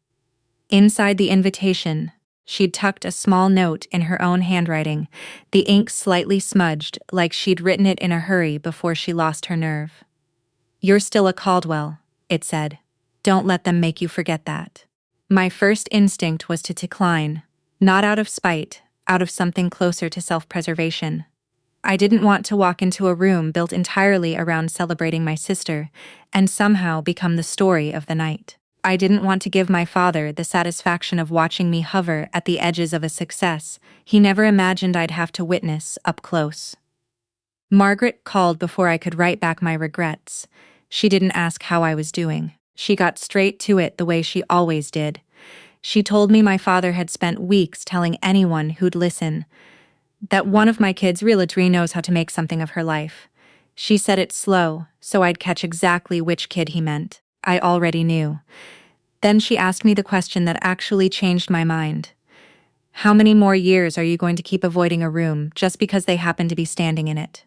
Inside the invitation, she'd tucked a small note in her own handwriting, the ink slightly smudged like she'd written it in a hurry before she lost her nerve. "You're still a Caldwell," it said. "Don't let them make you forget that." My first instinct was to decline, not out of spite, out of something closer to self-preservation. I didn't want to walk into a room built entirely around celebrating my sister and somehow become the story of the night. I didn't want to give my father the satisfaction of watching me hover at the edges of a success he never imagined I'd have to witness up close. Margaret called before I could write back my regrets. She didn't ask how I was doing. She got straight to it the way she always did. She told me my father had spent weeks telling anyone who'd listen that one of my kids really knows how to make something of her life. She said it slow, so I'd catch exactly which kid he meant. I already knew. Then she asked me the question that actually changed my mind. How many more years are you going to keep avoiding a room just because they happen to be standing in it?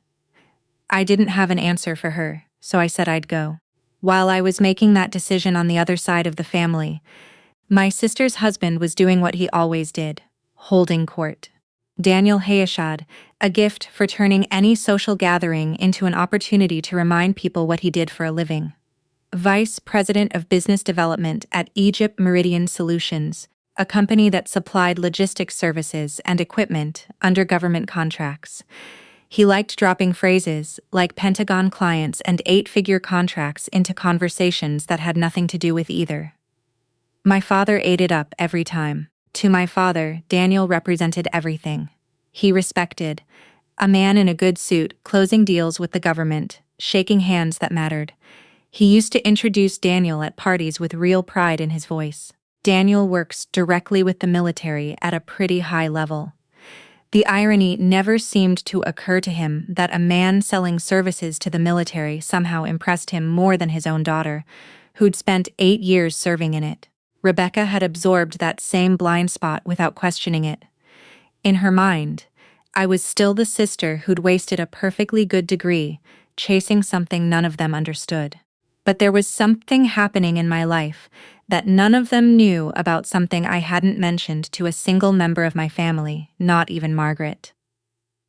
I didn't have an answer for her, so I said I'd go. While I was making that decision on the other side of the family, my sister's husband was doing what he always did, holding court. Daniel Hayashad, a gift for turning any social gathering into an opportunity to remind people what he did for a living. Vice President of Business Development at Egypt Meridian Solutions, a company that supplied logistics services and equipment under government contracts. He liked dropping phrases like Pentagon clients and 8-figure contracts into conversations that had nothing to do with either. My father ate it up every time. To my father, Daniel represented everything. He respected a man in a good suit closing deals with the government, shaking hands that mattered. He used to introduce Daniel at parties with real pride in his voice. Daniel works directly with the military at a pretty high level. The irony never seemed to occur to him that a man selling services to the military somehow impressed him more than his own daughter, who'd spent 8 years serving in it. Rebecca had absorbed that same blind spot without questioning it. In her mind, I was still the sister who'd wasted a perfectly good degree, chasing something none of them understood. But there was something happening in my life that none of them knew about, something I hadn't mentioned to a single member of my family, not even Margaret.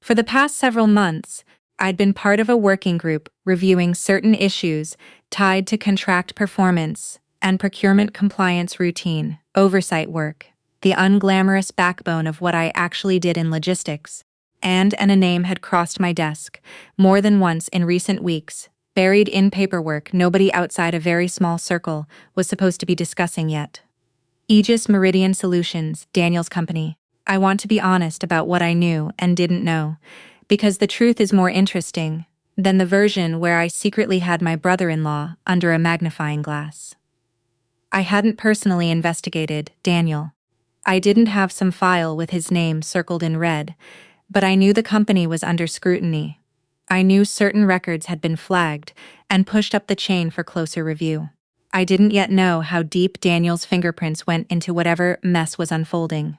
For the past several months, I'd been part of a working group reviewing certain issues tied to contract performance and procurement compliance routine, oversight work, the unglamorous backbone of what I actually did in logistics, and a name had crossed my desk more than once in recent weeks, buried in paperwork nobody outside a very small circle was supposed to be discussing yet. Aegis Meridian Solutions, Daniel's company. I want to be honest about what I knew and didn't know, because the truth is more interesting than the version where I secretly had my brother-in-law under a magnifying glass. I hadn't personally investigated Daniel. I didn't have some file with his name circled in red, but I knew the company was under scrutiny. I knew certain records had been flagged and pushed up the chain for closer review. I didn't yet know how deep Daniel's fingerprints went into whatever mess was unfolding.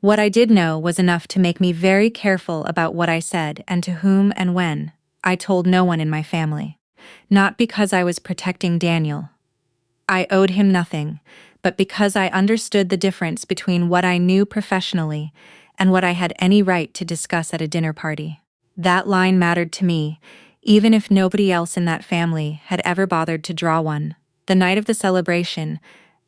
What I did know was enough to make me very careful about what I said and to whom and when. I told no one in my family. Not because I was protecting Daniel. I owed him nothing, but because I understood the difference between what I knew professionally and what I had any right to discuss at a dinner party. That line mattered to me, even if nobody else in that family had ever bothered to draw one. The night of the celebration,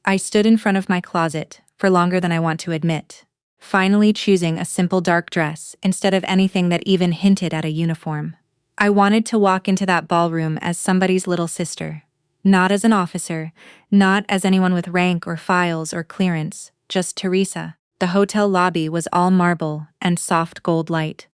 I stood in front of my closet for longer than I want to admit, finally choosing a simple dark dress instead of anything that even hinted at a uniform. I wanted to walk into that ballroom as somebody's little sister. Not as an officer, not as anyone with rank or files or clearance, just Teresa. The hotel lobby was all marble and soft gold light.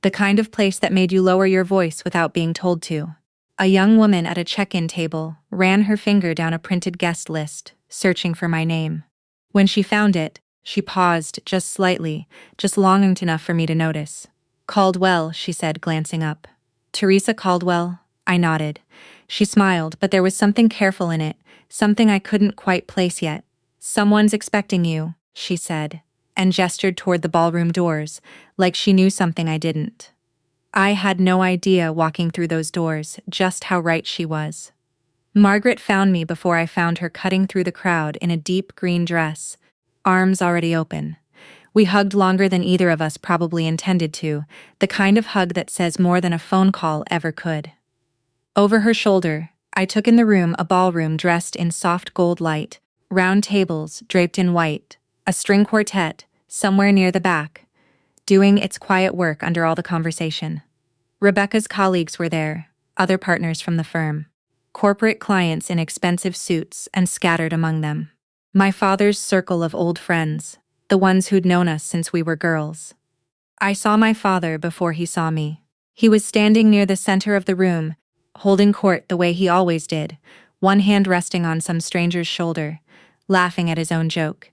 The kind of place that made you lower your voice without being told to. A young woman at a check-in table ran her finger down a printed guest list, searching for my name. When she found it, she paused just slightly, just long enough for me to notice. "Caldwell," she said, glancing up. "Teresa Caldwell?" I nodded. She smiled, but there was something careful in it, something I couldn't quite place yet. "Someone's expecting you," she said, and gestured toward the ballroom doors, like she knew something I didn't. I had no idea walking through those doors just how right she was. Margaret found me before I found her cutting through the crowd in a deep green dress, arms already open. We hugged longer than either of us probably intended to, the kind of hug that says more than a phone call ever could. Over her shoulder, I took in the room, a ballroom dressed in soft gold light, round tables draped in white, a string quartet somewhere near the back, doing its quiet work under all the conversation. Rebecca's colleagues were there, other partners from the firm, corporate clients in expensive suits and scattered among them. My father's circle of old friends, the ones who'd known us since we were girls. I saw my father before he saw me. He was standing near the center of the room, holding court the way he always did, one hand resting on some stranger's shoulder, laughing at his own joke.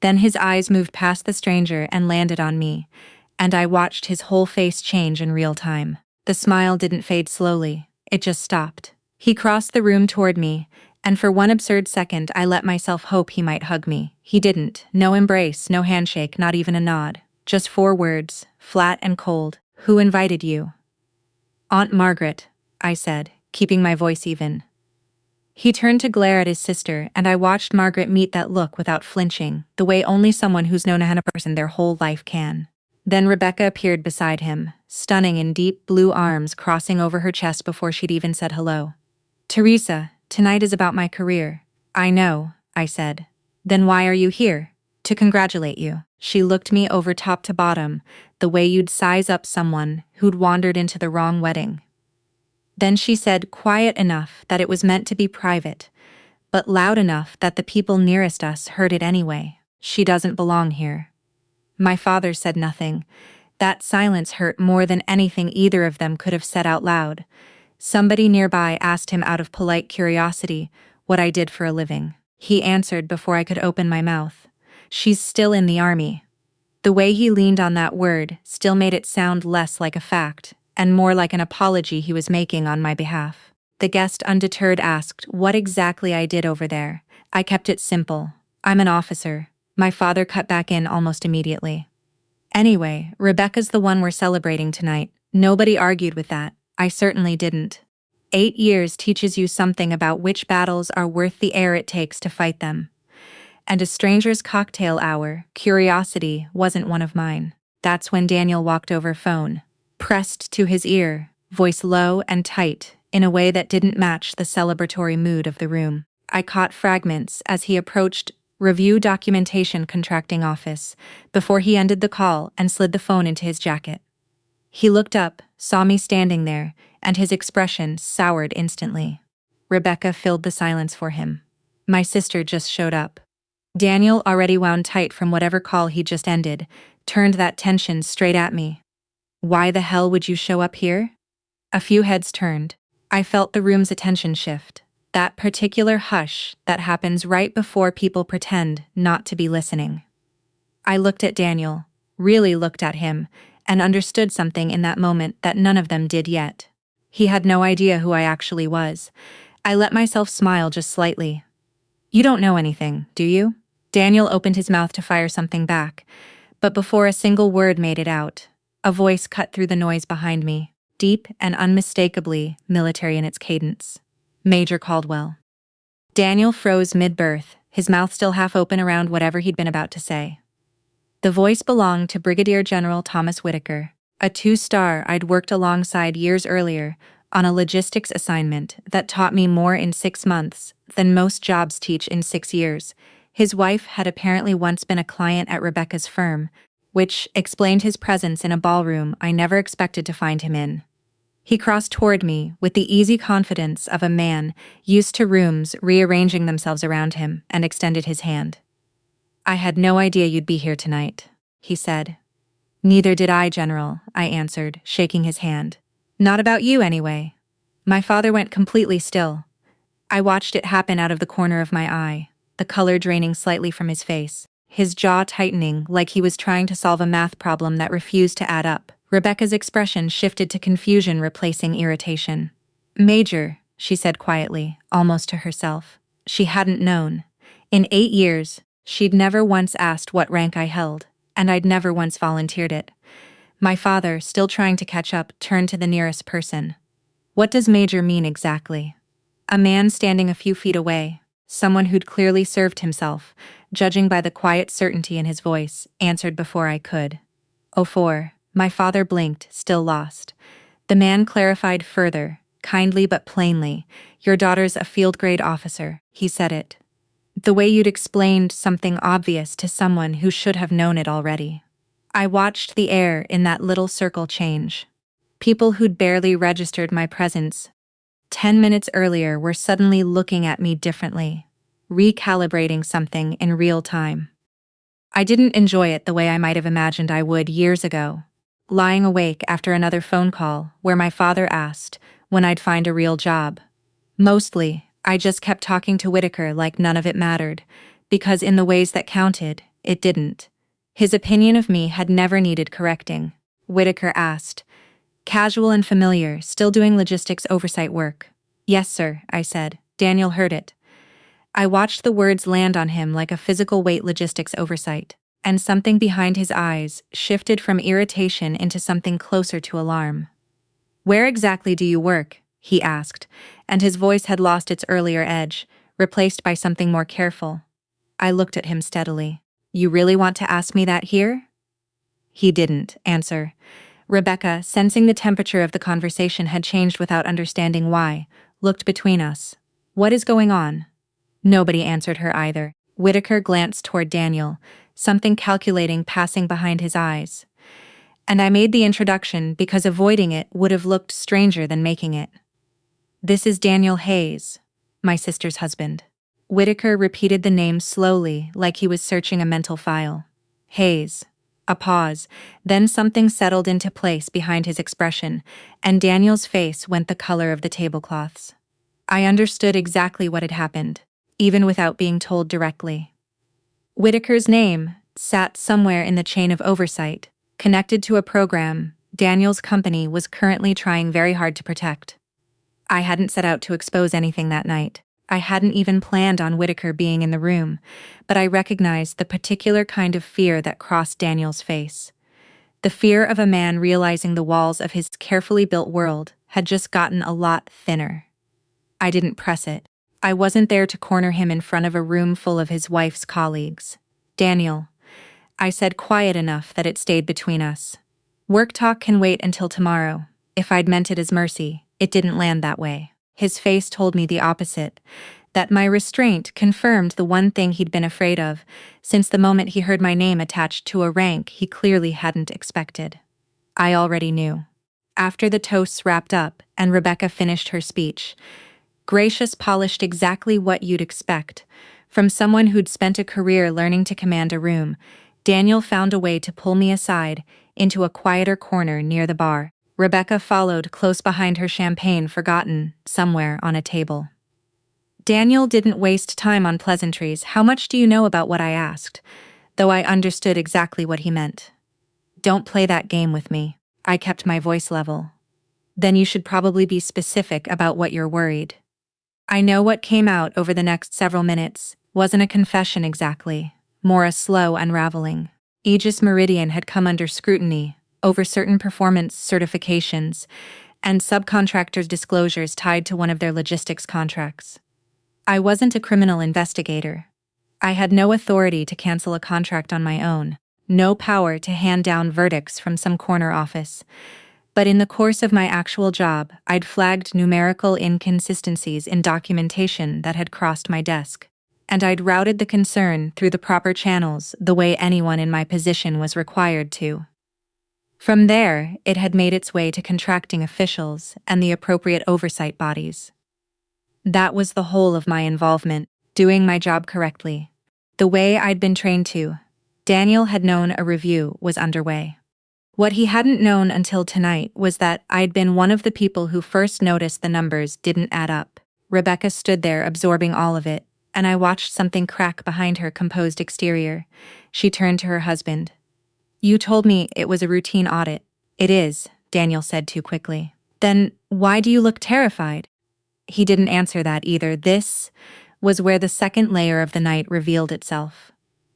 Then his eyes moved past the stranger and landed on me, and I watched his whole face change in real time. The smile didn't fade slowly, it just stopped. He crossed the room toward me, and for one absurd second I let myself hope he might hug me. He didn't. No embrace, no handshake, not even a nod. Just 4 words, flat and cold. "Who invited you?" "Aunt Margaret," I said, keeping my voice even. He turned to glare at his sister, and I watched Margaret meet that look without flinching, the way only someone who's known a person their whole life can. Then Rebecca appeared beside him, stunning in deep blue arms crossing over her chest before she'd even said hello. "Teresa, tonight is about my career." "I know," I said. "Then why are you here?" "To congratulate you." She looked me over top to bottom, the way you'd size up someone who'd wandered into the wrong wedding. Then she said, quiet enough that it was meant to be private, but loud enough that the people nearest us heard it anyway. "She doesn't belong here." My father said nothing. That silence hurt more than anything either of them could have said out loud. Somebody nearby asked him out of polite curiosity what I did for a living. He answered before I could open my mouth. "She's still in the army." The way he leaned on that word still made it sound less like a fact, and more like an apology he was making on my behalf. The guest, undeterred, asked what exactly I did over there. I kept it simple. "I'm an officer." My father cut back in almost immediately. "Anyway, Rebecca's the one we're celebrating tonight." Nobody argued with that. I certainly didn't. 8 years teaches you something about which battles are worth the air it takes to fight them. And a stranger's cocktail hour, curiosity, wasn't one of mine. That's when Daniel walked over, phone pressed to his ear, voice low and tight, in a way that didn't match the celebratory mood of the room. I caught fragments as he approached review documentation contracting office, before he ended the call and slid the phone into his jacket. He looked up, saw me standing there, and his expression soured instantly. Rebecca filled the silence for him. "My sister just showed up." Daniel, already wound tight from whatever call he just ended, turned that tension straight at me. "Why the hell would you show up here?" A few heads turned. I felt the room's attention shift. That particular hush that happens right before people pretend not to be listening. I looked at Daniel, really looked at him, and understood something in that moment that none of them did yet. He had no idea who I actually was. I let myself smile just slightly. "You don't know anything, do you?" Daniel opened his mouth to fire something back, but before a single word made it out, a voice cut through the noise behind me, deep and unmistakably military in its cadence. "Major Caldwell." Daniel froze mid-birth, his mouth still half open around whatever he'd been about to say. The voice belonged to Brigadier General Thomas Whitaker. A 2-star I'd worked alongside years earlier on a logistics assignment that taught me more in 6 months than most jobs teach in 6 years. His wife had apparently once been a client at Rebecca's firm, which explained his presence in a ballroom I never expected to find him in. He crossed toward me with the easy confidence of a man used to rooms rearranging themselves around him and extended his hand. "I had no idea you'd be here tonight," he said. "Neither did I, General," I answered, shaking his hand. "Not about you, anyway." My father went completely still. I watched it happen out of the corner of my eye, the color draining slightly from his face, his jaw tightening like he was trying to solve a math problem that refused to add up. Rebecca's expression shifted to confusion, replacing irritation. "Major," she said quietly, almost to herself. She hadn't known. In 8 years, she'd never once asked what rank I held, and I'd never once volunteered it. My father, still trying to catch up, turned to the nearest person. "What does Major mean exactly?" A man standing a few feet away, someone who'd clearly served himself, judging by the quiet certainty in his voice, answered before I could. "Oh, 4. My father blinked, still lost. The man clarified further, kindly but plainly. "Your daughter's a field-grade officer," he said it. The way you'd explained something obvious to someone who should have known it already. I watched the air in that little circle change. People who'd barely registered my presence 10 minutes earlier were suddenly looking at me differently, recalibrating something in real time. I didn't enjoy it the way I might have imagined I would years ago, lying awake after another phone call where my father asked when I'd find a real job. Mostly, I just kept talking to Whitaker like none of it mattered, because in the ways that counted, it didn't. His opinion of me had never needed correcting. Whitaker asked, casual and familiar, still doing logistics oversight work. "Yes, sir," I said. Daniel heard it. I watched the words land on him like a physical weight. Logistics oversight, and something behind his eyes shifted from irritation into something closer to alarm. "Where exactly do you work?" he asked, and his voice had lost its earlier edge, replaced by something more careful. I looked at him steadily. "You really want to ask me that here?" He didn't answer. Rebecca, sensing the temperature of the conversation had changed without understanding why, looked between us. "What is going on?" Nobody answered her either. Whitaker glanced toward Daniel, something calculating passing behind his eyes. And I made the introduction because avoiding it would have looked stranger than making it. "This is Daniel Hayes, my sister's husband." Whitaker repeated the name slowly, like he was searching a mental file. "Hayes." A pause, then something settled into place behind his expression, and Daniel's face went the color of the tablecloths. I understood exactly what had happened, even without being told directly. Whitaker's name sat somewhere in the chain of oversight, connected to a program Daniel's company was currently trying very hard to protect. I hadn't set out to expose anything that night. I hadn't even planned on Whitaker being in the room, but I recognized the particular kind of fear that crossed Daniel's face. The fear of a man realizing the walls of his carefully built world had just gotten a lot thinner. I didn't press it. I wasn't there to corner him in front of a room full of his wife's colleagues. "Daniel," I said, quiet enough that it stayed between us. "Work talk can wait until tomorrow." If I'd meant it as mercy, it didn't land that way. His face told me the opposite, that my restraint confirmed the one thing he'd been afraid of since the moment he heard my name attached to a rank he clearly hadn't expected. I already knew. After the toasts wrapped up and Rebecca finished her speech, gracious, polished, exactly what you'd expect from someone who'd spent a career learning to command a room, Daniel found a way to pull me aside into a quieter corner near the bar. Rebecca followed close behind, her champagne forgotten somewhere on a table. Daniel didn't waste time on pleasantries. "How much do you know about what I asked?" Though I understood exactly what he meant. "Don't play that game with me." I kept my voice level. "Then you should probably be specific about what you're worried." I know what came out over the next several minutes wasn't a confession exactly, more a slow unraveling. Aegis Meridian had come under scrutiny over certain performance certifications and subcontractors' disclosures tied to one of their logistics contracts. I wasn't a criminal investigator. I had no authority to cancel a contract on my own, no power to hand down verdicts from some corner office. But in the course of my actual job, I'd flagged numerical inconsistencies in documentation that had crossed my desk. And I'd routed the concern through the proper channels the way anyone in my position was required to. From there, it had made its way to contracting officials and the appropriate oversight bodies. That was the whole of my involvement, doing my job correctly, the way I'd been trained to. Daniel had known a review was underway. What he hadn't known until tonight was that I'd been one of the people who first noticed the numbers didn't add up. Rebecca stood there absorbing all of it, and I watched something crack behind her composed exterior. She turned to her husband. "You told me it was a routine audit." "It is," Daniel said too quickly. "Then why do you look terrified?" He didn't answer that either. This was where the second layer of the night revealed itself.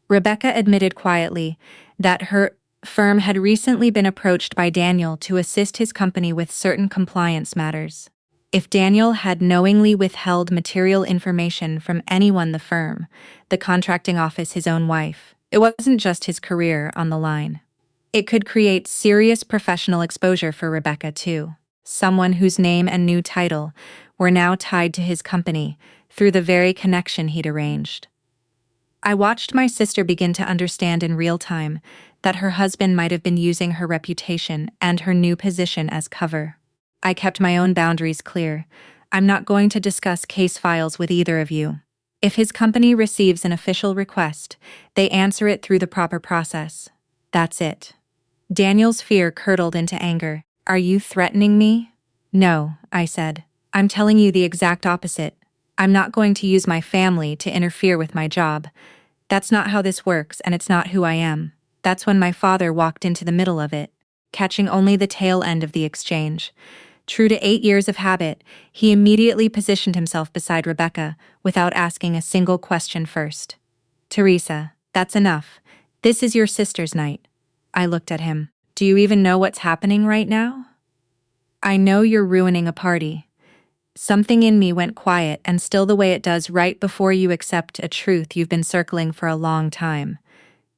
Rebecca admitted quietly that her firm had recently been approached by Daniel to assist his company with certain compliance matters. If Daniel had knowingly withheld material information from anyone the firm, the contracting office, his own wife, it wasn't just his career on the line. It could create serious professional exposure for Rebecca too, someone whose name and new title were now tied to his company through the very connection he'd arranged. I watched my sister begin to understand in real time that her husband might have been using her reputation and her new position as cover. I kept my own boundaries clear. I'm not going to discuss case files with either of you. If his company receives an official request, they answer it through the proper process. That's it. Daniel's fear curdled into anger. "Are you threatening me?" "No," I said. "I'm telling you the exact opposite. I'm not going to use my family to interfere with my job. That's not how this works, and it's not who I am." That's when my father walked into the middle of it, catching only the tail end of the exchange. True to 8 years of habit, he immediately positioned himself beside Rebecca without asking a single question first. "Teresa, that's enough. This is your sister's night." I looked at him. "Do you even know what's happening right now?" "I know you're ruining a party." Something in me went quiet, and still the way it does right before you accept a truth you've been circling for a long time.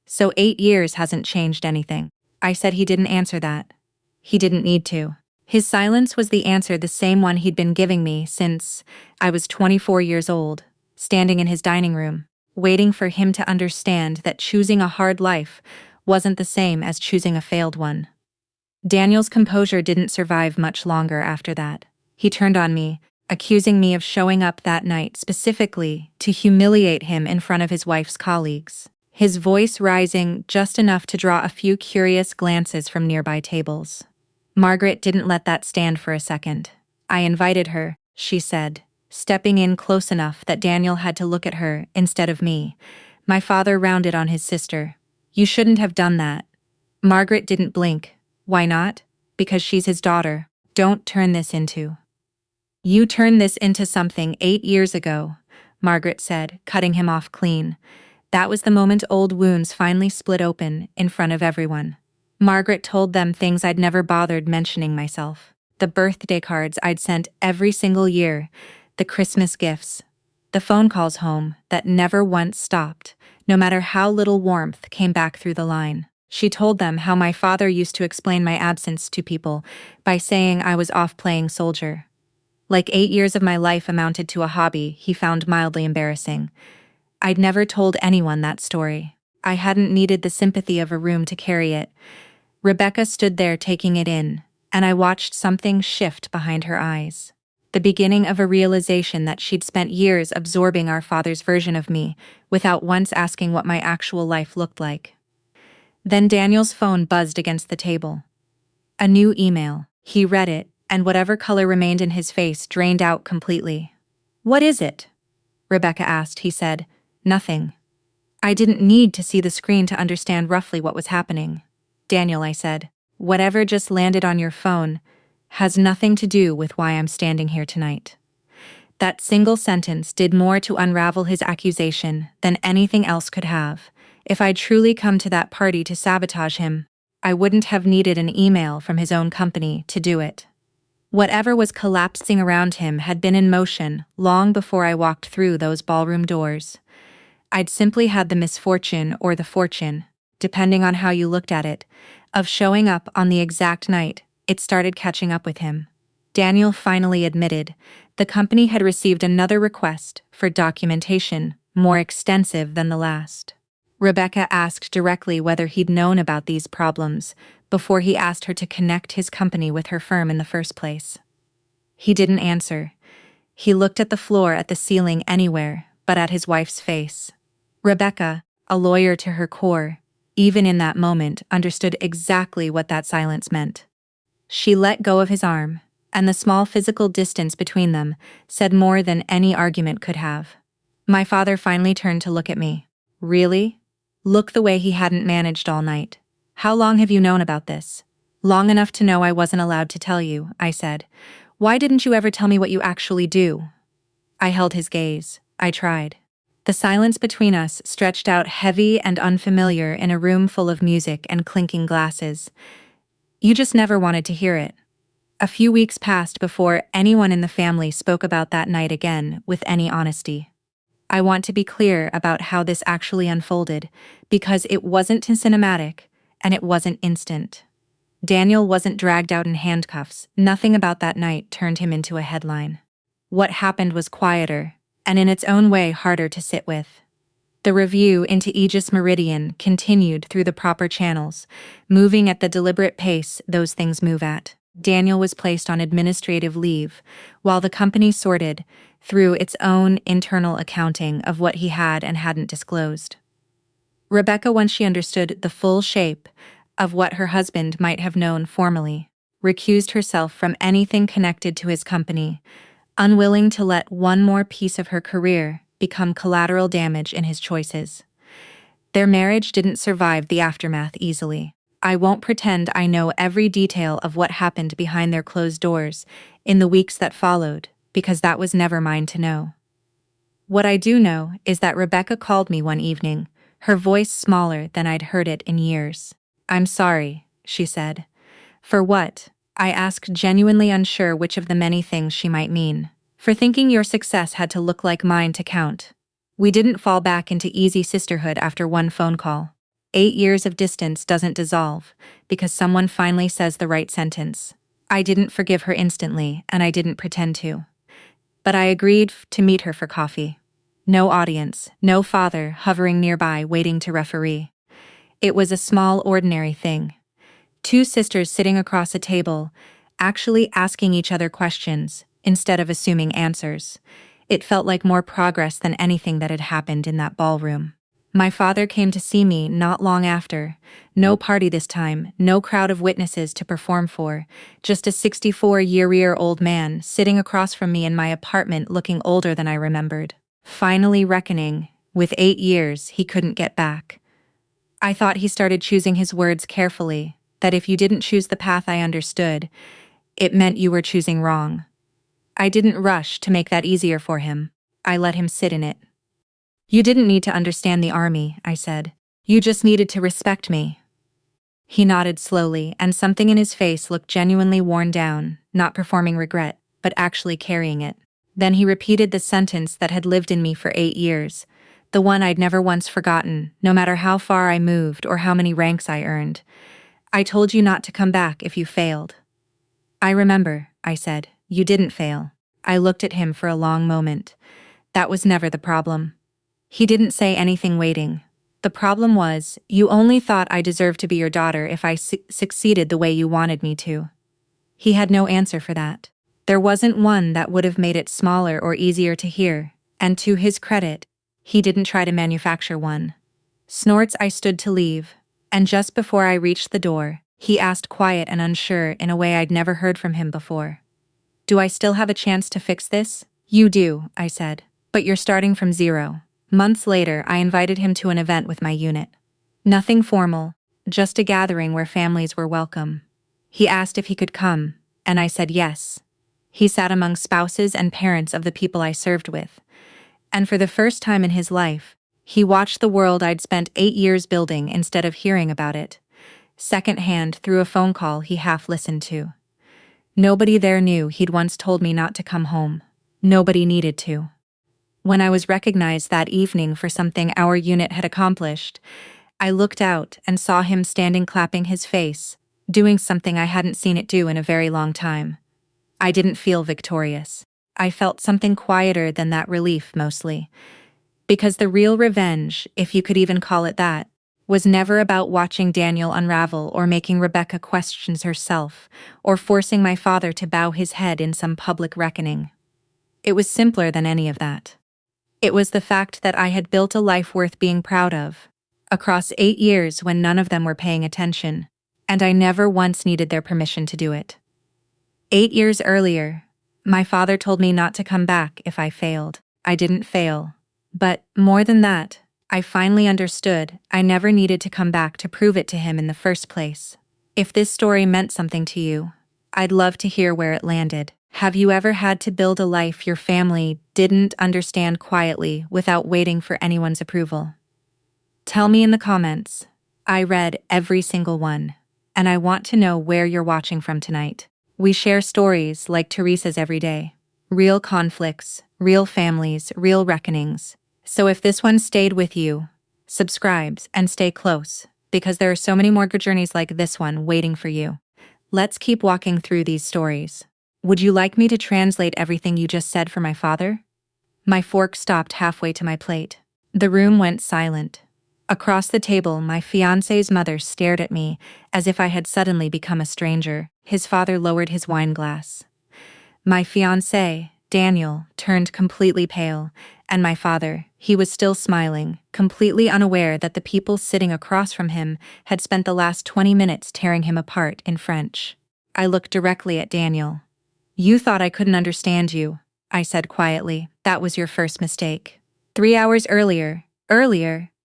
"So 8 years hasn't changed anything." I said. He didn't answer that. He didn't need to. His silence was the answer, the same one he'd been giving me since I was 24 years old, standing in his dining room, waiting for him to understand that choosing a hard life wasn't the same as choosing a failed one. Daniel's composure didn't survive much longer after that. He turned on me, accusing me of showing up that night specifically to humiliate him in front of his wife's colleagues, his voice rising just enough to draw a few curious glances from nearby tables. Margaret didn't let that stand for a second. "I invited her," she said, stepping in close enough that Daniel had to look at her instead of me. My father rounded on his sister. "You shouldn't have done that." Margaret didn't blink. "Why not?" "Because she's his daughter." "Don't turn this into." "You turned this into something 8 years ago," Margaret said, cutting him off clean. That was the moment old wounds finally split open in front of everyone. Margaret told them things I'd never bothered mentioning myself. The birthday cards I'd sent every single year, the Christmas gifts, the phone calls home that never once stopped, no matter how little warmth came back through the line. She told them how my father used to explain my absence to people by saying I was off playing soldier. Like 8 years of my life amounted to a hobby he found mildly embarrassing. I'd never told anyone that story. I hadn't needed the sympathy of a room to carry it. Rebecca stood there taking it in, and I watched something shift behind her eyes. The beginning of a realization that she'd spent years absorbing our father's version of me, without once asking what my actual life looked like. Then Daniel's phone buzzed against the table. A new email. He read it, and whatever color remained in his face drained out completely. "What is it?" Rebecca asked. He said, "Nothing." I didn't need to see the screen to understand roughly what was happening. "Daniel," I said, "whatever just landed on your phone has nothing to do with why I'm standing here tonight." That single sentence did more to unravel his accusation than anything else could have. If I'd truly come to that party to sabotage him, I wouldn't have needed an email from his own company to do it. Whatever was collapsing around him had been in motion long before I walked through those ballroom doors. I'd simply had the misfortune or the fortune depending on how you looked at it, of showing up on the exact night it started catching up with him. Daniel finally admitted the company had received another request for documentation more extensive than the last. Rebecca asked directly whether he'd known about these problems before he asked her to connect his company with her firm in the first place. He didn't answer. He looked at the floor, at the ceiling, anywhere but at his wife's face. Rebecca, a lawyer to her core, even in that moment understood exactly what that silence meant. She let go of his arm, and the small physical distance between them said more than any argument could have. My father finally turned to look at me. Really? Look the way he hadn't managed all night. How long have you known about this? Long enough to know I wasn't allowed to tell you, I said. Why didn't you ever tell me what you actually do? I held his gaze. I tried. The silence between us stretched out heavy and unfamiliar in a room full of music and clinking glasses. You just never wanted to hear it. A few weeks passed before anyone in the family spoke about that night again with any honesty. I want to be clear about how this actually unfolded, because it wasn't cinematic and it wasn't instant. Daniel wasn't dragged out in handcuffs. Nothing about that night turned him into a headline. What happened was quieter, and in its own way harder to sit with. The review into Aegis Meridian continued through the proper channels, moving at the deliberate pace those things move at. Daniel was placed on administrative leave, while the company sorted through its own internal accounting of what he had and hadn't disclosed. Rebecca, once she understood the full shape of what her husband might have known formally, recused herself from anything connected to his company, unwilling to let one more piece of her career become collateral damage in his choices. Their marriage didn't survive the aftermath easily. I won't pretend I know every detail of what happened behind their closed doors in the weeks that followed, because that was never mine to know. What I do know is that Rebecca called me one evening, her voice smaller than I'd heard it in years. I'm sorry, she said. For what? I asked, genuinely unsure which of the many things she might mean. For thinking your success had to look like mine to count. We didn't fall back into easy sisterhood after one phone call. 8 years of distance doesn't dissolve because someone finally says the right sentence. I didn't forgive her instantly, and I didn't pretend to. But I agreed to meet her for coffee. No audience, no father hovering nearby waiting to referee. It was a small, ordinary thing. 2 sisters sitting across a table, actually asking each other questions instead of assuming answers. It felt like more progress than anything that had happened in that ballroom. My father came to see me not long after. No party this time, no crowd of witnesses to perform for, just a 64-year-old man sitting across from me in my apartment looking older than I remembered. Finally reckoning, with 8 years he couldn't get back. I thought he started choosing his words carefully, that if you didn't choose the path I understood, it meant you were choosing wrong. I didn't rush to make that easier for him. I let him sit in it. You didn't need to understand the army, I said. You just needed to respect me. He nodded slowly, and something in his face looked genuinely worn down, not performing regret, but actually carrying it. Then he repeated the sentence that had lived in me for 8 years, the one I'd never once forgotten, no matter how far I moved or how many ranks I earned. I told you not to come back if you failed. I remember, I said. You didn't fail. I looked at him for a long moment. That was never the problem. He didn't say anything, waiting. The problem was, you only thought I deserved to be your daughter if I succeeded the way you wanted me to. He had no answer for that. There wasn't one that would have made it smaller or easier to hear, and to his credit, he didn't try to manufacture one. Snorts. I stood to leave, and just before I reached the door, he asked, quiet and unsure in a way I'd never heard from him before. Do I still have a chance to fix this? You do, I said, but you're starting from zero. Months later, I invited him to an event with my unit. Nothing formal, just a gathering where families were welcome. He asked if he could come, and I said yes. He sat among spouses and parents of the people I served with. And for the first time in his life, he watched the world I'd spent 8 years building instead of hearing about it, secondhand through a phone call he half listened to. Nobody there knew he'd once told me not to come home. Nobody needed to. When I was recognized that evening for something our unit had accomplished, I looked out and saw him standing clapping his face, doing something I hadn't seen it do in a very long time. I didn't feel victorious. I felt something quieter than that relief mostly. Because the real revenge, if you could even call it that, was never about watching Daniel unravel or making Rebecca question herself, or forcing my father to bow his head in some public reckoning. It was simpler than any of that. It was the fact that I had built a life worth being proud of, across 8 years when none of them were paying attention, and I never once needed their permission to do it. 8 years earlier, my father told me not to come back if I failed. I didn't fail. But, more than that, I finally understood I never needed to come back to prove it to him in the first place. If this story meant something to you, I'd love to hear where it landed. Have you ever had to build a life your family didn't understand quietly without waiting for anyone's approval? Tell me in the comments. I read every single one, and I want to know where you're watching from tonight. We share stories like Teresa's every day. Real conflicts, real families, real reckonings. So if this one stayed with you, subscribe and stay close, because there are so many more good journeys like this one waiting for you. Let's keep walking through these stories. Would you like me to translate everything you just said for my father? My fork stopped halfway to my plate. The room went silent. Across the table, my fiancé's mother stared at me as if I had suddenly become a stranger. His father lowered his wine glass. My fiancé, Daniel, turned completely pale, and my father, he was still smiling, completely unaware that the people sitting across from him had spent the last 20 minutes tearing him apart in French. I looked directly at Daniel. "You thought I couldn't understand you," I said quietly. "That was your first mistake." 3 hours earlier,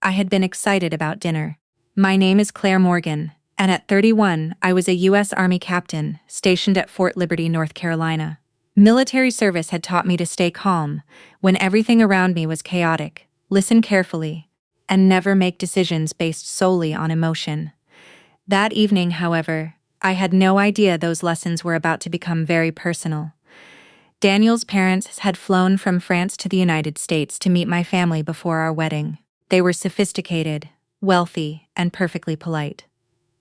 I had been excited about dinner. My name is Claire Morgan, and at 31, I was a U.S. Army captain stationed at Fort Liberty, North Carolina. Military service had taught me to stay calm when everything around me was chaotic, listen carefully, and never make decisions based solely on emotion. That evening, however, I had no idea those lessons were about to become very personal. Daniel's parents had flown from France to the United States to meet my family before our wedding. They were sophisticated, wealthy, and perfectly polite.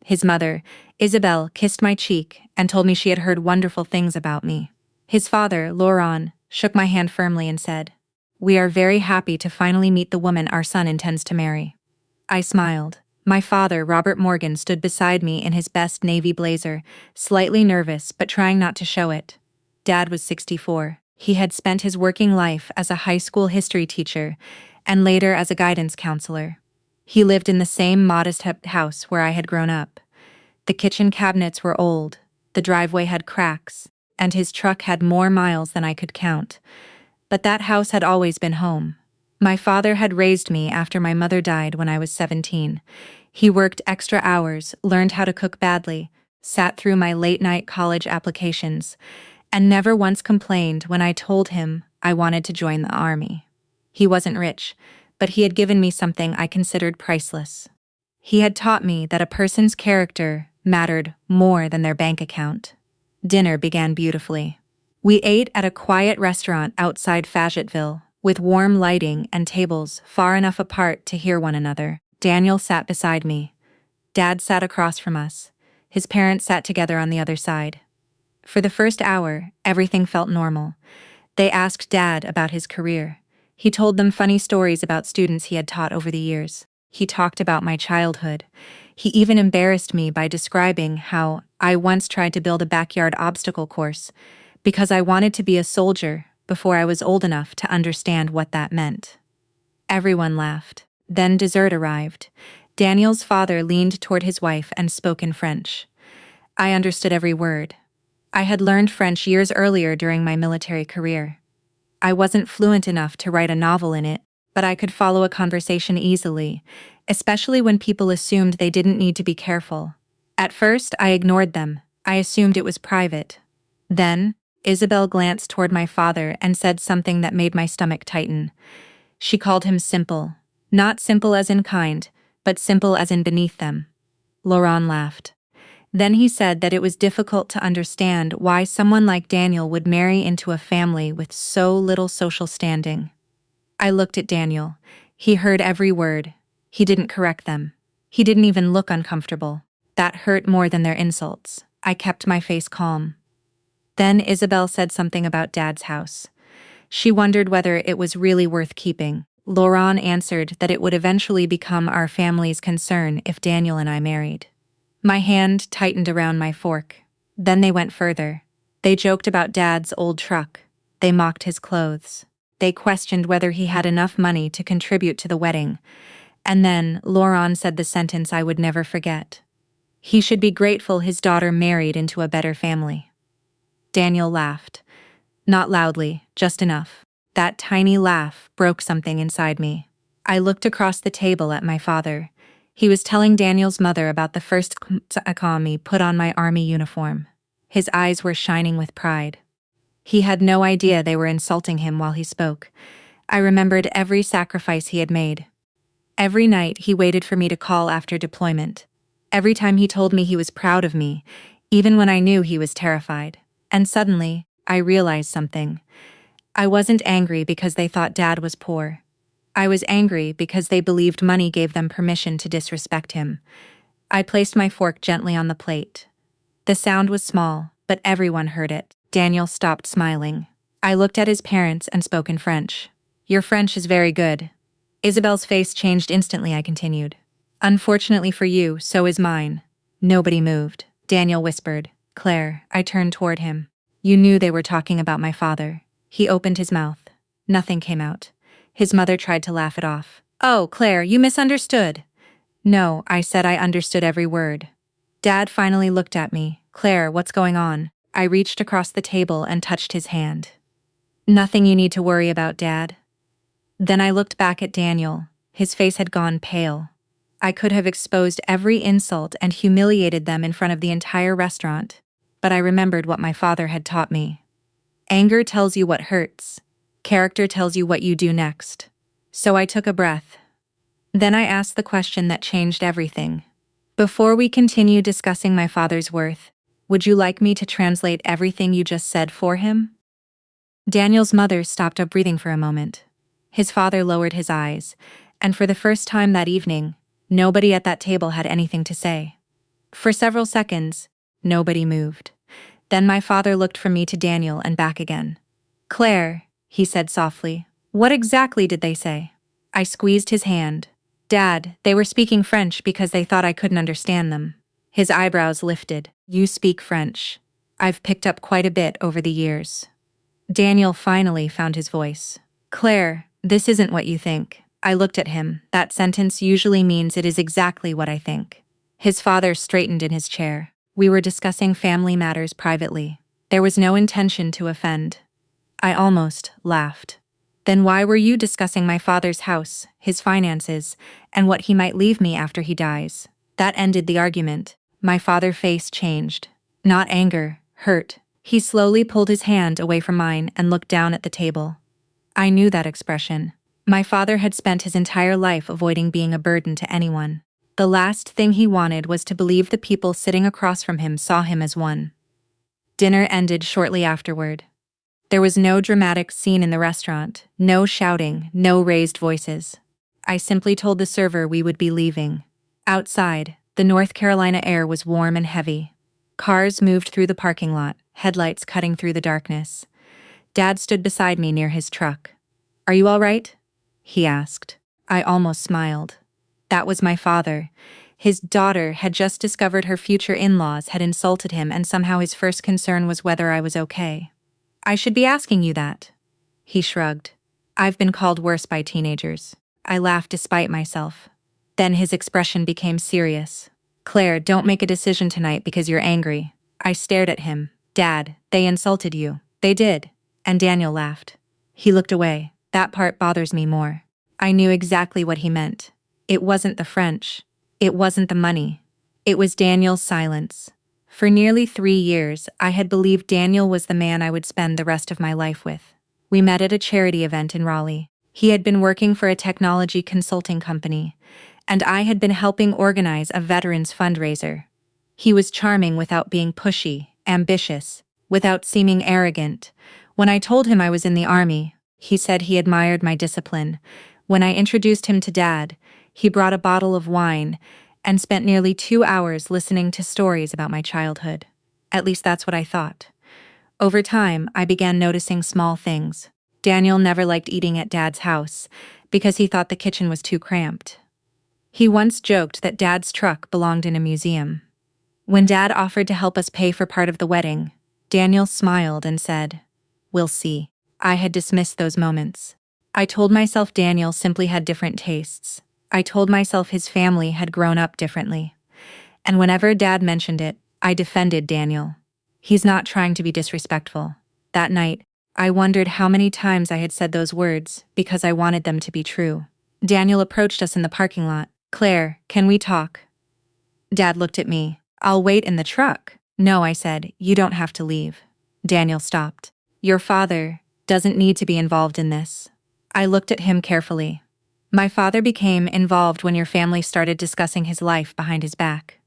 His mother, Isabel, kissed my cheek and told me she had heard wonderful things about me. His father, Laurent, shook my hand firmly and said, "We are very happy to finally meet the woman our son intends to marry." I smiled. My father, Robert Morgan, stood beside me in his best navy blazer, slightly nervous but trying not to show it. Dad was 64. He had spent his working life as a high school history teacher and later as a guidance counselor. He lived in the same modest house where I had grown up. The kitchen cabinets were old, the driveway had cracks, and his truck had more miles than I could count. But that house had always been home. My father had raised me after my mother died when I was 17. He worked extra hours, learned how to cook badly, sat through my late-night college applications, and never once complained when I told him I wanted to join the army. He wasn't rich, but he had given me something I considered priceless. He had taught me that a person's character mattered more than their bank account. Dinner began beautifully. We ate at a quiet restaurant outside Fayetteville, with warm lighting and tables far enough apart to hear one another. Daniel sat beside me. Dad sat across from us. His parents sat together on the other side. For the first hour, everything felt normal. They asked Dad about his career. He told them funny stories about students he had taught over the years. He talked about my childhood. He even embarrassed me by describing how I once tried to build a backyard obstacle course because I wanted to be a soldier before I was old enough to understand what that meant. Everyone laughed. Then dessert arrived. Daniel's father leaned toward his wife and spoke in French. I understood every word. I had learned French years earlier during my military career. I wasn't fluent enough to write a novel in it, but I could follow a conversation easily, especially when people assumed they didn't need to be careful. At first, I ignored them. I assumed it was private. Then, Isabel glanced toward my father and said something that made my stomach tighten. She called him simple. Not simple as in kind, but simple as in beneath them. Laurent laughed. Then he said that it was difficult to understand why someone like Daniel would marry into a family with so little social standing. I looked at Daniel. He heard every word. He didn't correct them. He didn't even look uncomfortable. That hurt more than their insults. I kept my face calm. Then Isabel said something about Dad's house. She wondered whether it was really worth keeping. Laurent answered that it would eventually become our family's concern if Daniel and I married. My hand tightened around my fork. Then they went further. They joked about Dad's old truck. They mocked his clothes. They questioned whether he had enough money to contribute to the wedding. And then Laurent said the sentence I would never forget. He should be grateful his daughter married into a better family. Daniel laughed. Not loudly, just enough. That tiny laugh broke something inside me. I looked across the table at my father. He was telling Daniel's mother about the first time he put on my army uniform. His eyes were shining with pride. He had no idea they were insulting him while he spoke. I remembered every sacrifice he had made. Every night he waited for me to call after deployment. Every time he told me he was proud of me, even when I knew he was terrified. And suddenly, I realized something. I wasn't angry because they thought Dad was poor. I was angry because they believed money gave them permission to disrespect him. I placed my fork gently on the plate. The sound was small, but everyone heard it. Daniel stopped smiling. I looked at his parents and spoke in French. Your French is very good. Isabel's face changed instantly, I continued. Unfortunately for you, so is mine. Nobody moved. Daniel whispered. Claire, I turned toward him. You knew they were talking about my father. He opened his mouth. Nothing came out. His mother tried to laugh it off. Oh, Claire, you misunderstood. No, I said I understood every word. Dad finally looked at me. Claire, what's going on? I reached across the table and touched his hand. Nothing you need to worry about, Dad. Then I looked back at Daniel. His face had gone pale. I could have exposed every insult and humiliated them in front of the entire restaurant. But I remembered what my father had taught me. Anger tells you what hurts. Character tells you what you do next. So I took a breath. Then I asked the question that changed everything. Before we continue discussing my father's worth, would you like me to translate everything you just said for him? Daniel's mother stopped up breathing for a moment. His father lowered his eyes, and for the first time that evening, nobody at that table had anything to say. For several seconds, nobody moved. Then my father looked from me to Daniel and back again. Claire, he said softly, what exactly did they say? I squeezed his hand. Dad, they were speaking French because they thought I couldn't understand them. His eyebrows lifted. You speak French. I've picked up quite a bit over the years. Daniel finally found his voice. Claire, this isn't what you think. I looked at him. That sentence usually means it is exactly what I think. His father straightened in his chair. We were discussing family matters privately. There was no intention to offend. I almost laughed. Then why were you discussing my father's house, his finances, and what he might leave me after he dies? That ended the argument. My father's face changed. Not anger, hurt. He slowly pulled his hand away from mine and looked down at the table. I knew that expression. My father had spent his entire life avoiding being a burden to anyone. The last thing he wanted was to believe the people sitting across from him saw him as one. Dinner ended shortly afterward. There was no dramatic scene in the restaurant, no shouting, no raised voices. I simply told the server we would be leaving. Outside, the North Carolina air was warm and heavy. Cars moved through the parking lot, headlights cutting through the darkness. Dad stood beside me near his truck. Are you all right? He asked. I almost smiled. That was my father. His daughter had just discovered her future in-laws had insulted him, and somehow his first concern was whether I was okay. I should be asking you that. He shrugged. I've been called worse by teenagers. I laughed despite myself. Then his expression became serious. Claire, don't make a decision tonight because you're angry. I stared at him. Dad, they insulted you. They did. And Daniel laughed. He looked away. That part bothers me more. I knew exactly what he meant. It wasn't the French. It wasn't the money. It was Daniel's silence. For nearly 3 years, I had believed Daniel was the man I would spend the rest of my life with. We met at a charity event in Raleigh. He had been working for a technology consulting company, and I had been helping organize a veterans fundraiser. He was charming without being pushy, ambitious, without seeming arrogant. When I told him I was in the army, he said he admired my discipline. When I introduced him to Dad, he brought a bottle of wine, and spent nearly 2 hours listening to stories about my childhood. At least that's what I thought. Over time, I began noticing small things. Daniel never liked eating at Dad's house because he thought the kitchen was too cramped. He once joked that Dad's truck belonged in a museum. When Dad offered to help us pay for part of the wedding, Daniel smiled and said, "We'll see." I had dismissed those moments. I told myself Daniel simply had different tastes. I told myself his family had grown up differently. And whenever Dad mentioned it, I defended Daniel. He's not trying to be disrespectful. That night, I wondered how many times I had said those words because I wanted them to be true. Daniel approached us in the parking lot. "Claire, can we talk?" Dad looked at me. "I'll wait in the truck." "No," I said, "you don't have to leave." Daniel stopped. "Your father doesn't need to be involved in this." I looked at him carefully. "My father became involved when your family started discussing his life behind his back."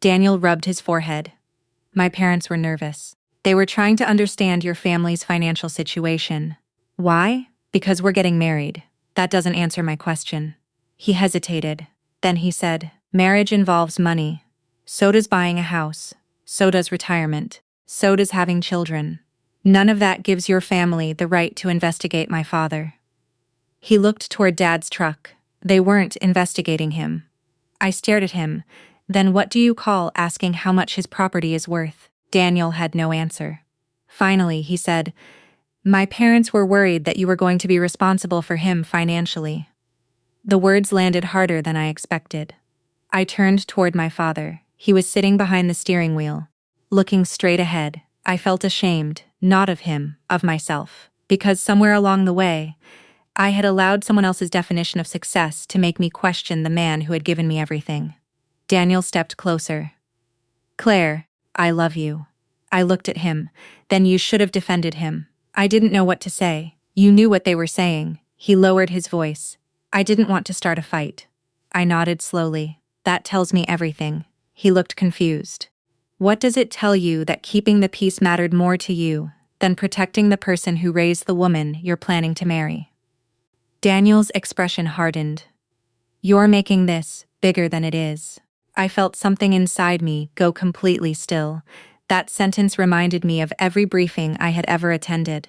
Daniel rubbed his forehead. "My parents were nervous. They were trying to understand your family's financial situation." "Why?" "Because we're getting married." "That doesn't answer my question." He hesitated. Then he said, "Marriage involves money. So does buying a house. So does retirement. So does having children. None of that gives your family the right to investigate my father." He looked toward Dad's truck. They weren't investigating him. I stared at him. "Then what do you call asking how much his property is worth?" Daniel had no answer. Finally, he said, "My parents were worried that you were going to be responsible for him financially." The words landed harder than I expected. I turned toward my father. He was sitting behind the steering wheel, looking straight ahead. I felt ashamed, not of him, of myself, because somewhere along the way, I had allowed someone else's definition of success to make me question the man who had given me everything. Daniel stepped closer. "Claire, I love you." I looked at him. "Then you should have defended him." I didn't know what to say. "You knew what they were saying." He lowered his voice. "I didn't want to start a fight." I nodded slowly. "That tells me everything." He looked confused. "What does it tell you that keeping the peace mattered more to you than protecting the person who raised the woman you're planning to marry?" Daniel's expression hardened. "You're making this bigger than it is." I felt something inside me go completely still. That sentence reminded me of every briefing I had ever attended.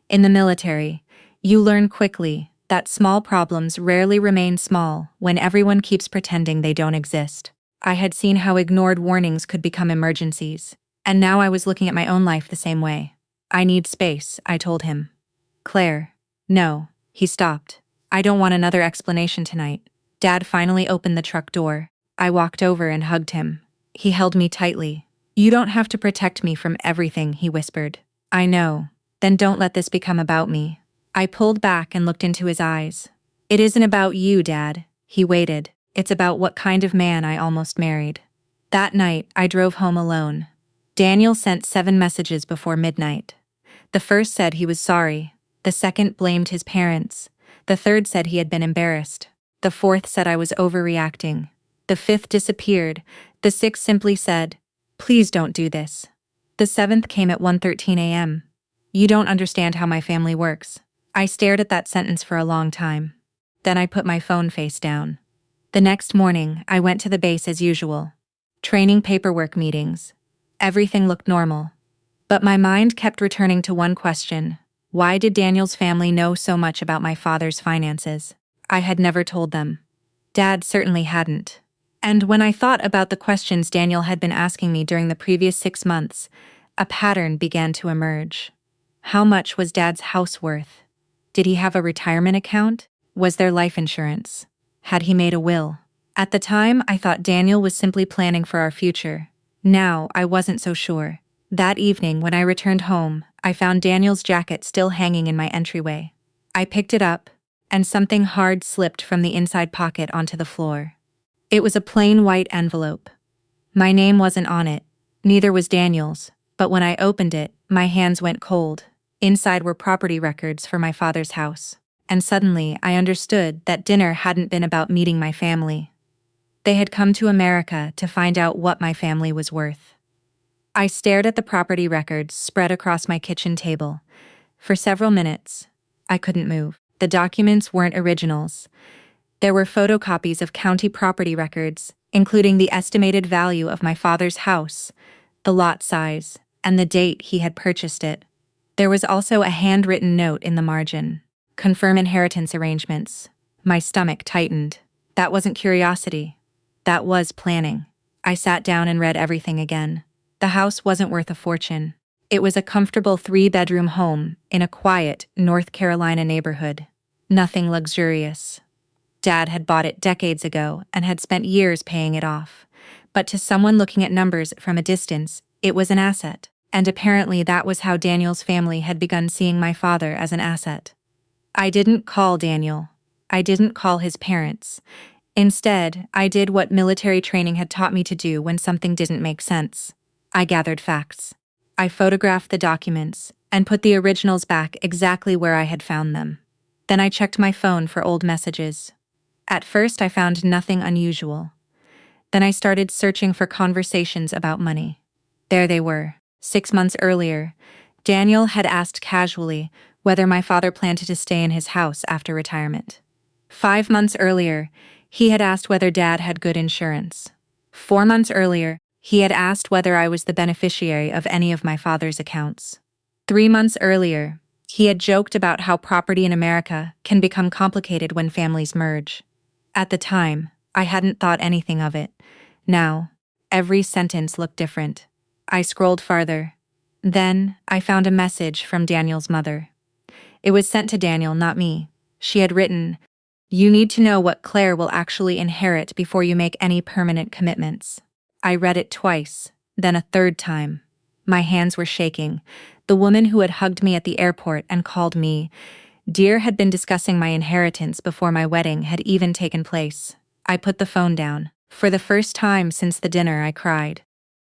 In the military, you learn quickly that small problems rarely remain small when everyone keeps pretending they don't exist. I had seen how ignored warnings could become emergencies, and now I was looking at my own life the same way. "I need space," I told him. "Claire." "No." He stopped. "I don't want another explanation tonight." Dad finally opened the truck door. I walked over and hugged him. He held me tightly. "You don't have to protect me from everything," he whispered. "I know." "Then don't let this become about me." I pulled back and looked into his eyes. "It isn't about you, Dad." He waited. "It's about what kind of man I almost married." That night, I drove home alone. Daniel sent 7 messages before midnight. The first said he was sorry. The second blamed his parents. The third said he had been embarrassed. The fourth said I was overreacting. The fifth disappeared. The sixth simply said, "Please don't do this." The seventh came at 1:13 a.m. "You don't understand how my family works." I stared at that sentence for a long time. Then I put my phone face down. The next morning, I went to the base as usual. Training, paperwork, meetings. Everything looked normal. But my mind kept returning to one question. Why did Daniel's family know so much about my father's finances? I had never told them. Dad certainly hadn't. And when I thought about the questions Daniel had been asking me during the previous 6 months, a pattern began to emerge. How much was Dad's house worth? Did he have a retirement account? Was there life insurance? Had he made a will? At the time, I thought Daniel was simply planning for our future. Now, I wasn't so sure. That evening, when I returned home, I found Daniel's jacket still hanging in my entryway. I picked it up, and something hard slipped from the inside pocket onto the floor. It was a plain white envelope. My name wasn't on it, neither was Daniel's, but when I opened it, my hands went cold. Inside were property records for my father's house. And suddenly, I understood that dinner hadn't been about meeting my family. They had come to America to find out what my family was worth. I stared at the property records spread across my kitchen table. For several minutes, I couldn't move. The documents weren't originals. There were photocopies of county property records, including the estimated value of my father's house, the lot size, and the date he had purchased it. There was also a handwritten note in the margin. Confirm inheritance arrangements. My stomach tightened. That wasn't curiosity. That was planning. I sat down and read everything again. The house wasn't worth a fortune. It was a comfortable 3-bedroom home in a quiet North Carolina neighborhood. Nothing luxurious. Dad had bought it decades ago and had spent years paying it off. But to someone looking at numbers from a distance, it was an asset. And apparently that was how Daniel's family had begun seeing my father as an asset. I didn't call Daniel. I didn't call his parents. Instead, I did what military training had taught me to do when something didn't make sense. I gathered facts. I photographed the documents and put the originals back exactly where I had found them. Then I checked my phone for old messages. At first, I found nothing unusual. Then I started searching for conversations about money. There they were. 6 months earlier, Daniel had asked casually whether my father planned to stay in his house after retirement. 5 months earlier, he had asked whether Dad had good insurance. 4 months earlier, he had asked whether I was the beneficiary of any of my father's accounts. 3 months earlier, he had joked about how property in America can become complicated when families merge. At the time, I hadn't thought anything of it. Now, every sentence looked different. I scrolled farther. Then, I found a message from Daniel's mother. It was sent to Daniel, not me. She had written, "You need to know what Claire will actually inherit before you make any permanent commitments." I read it twice, then a third time. My hands were shaking. The woman who had hugged me at the airport and called me dear had been discussing my inheritance before my wedding had even taken place. I put the phone down. For the first time since the dinner, I cried.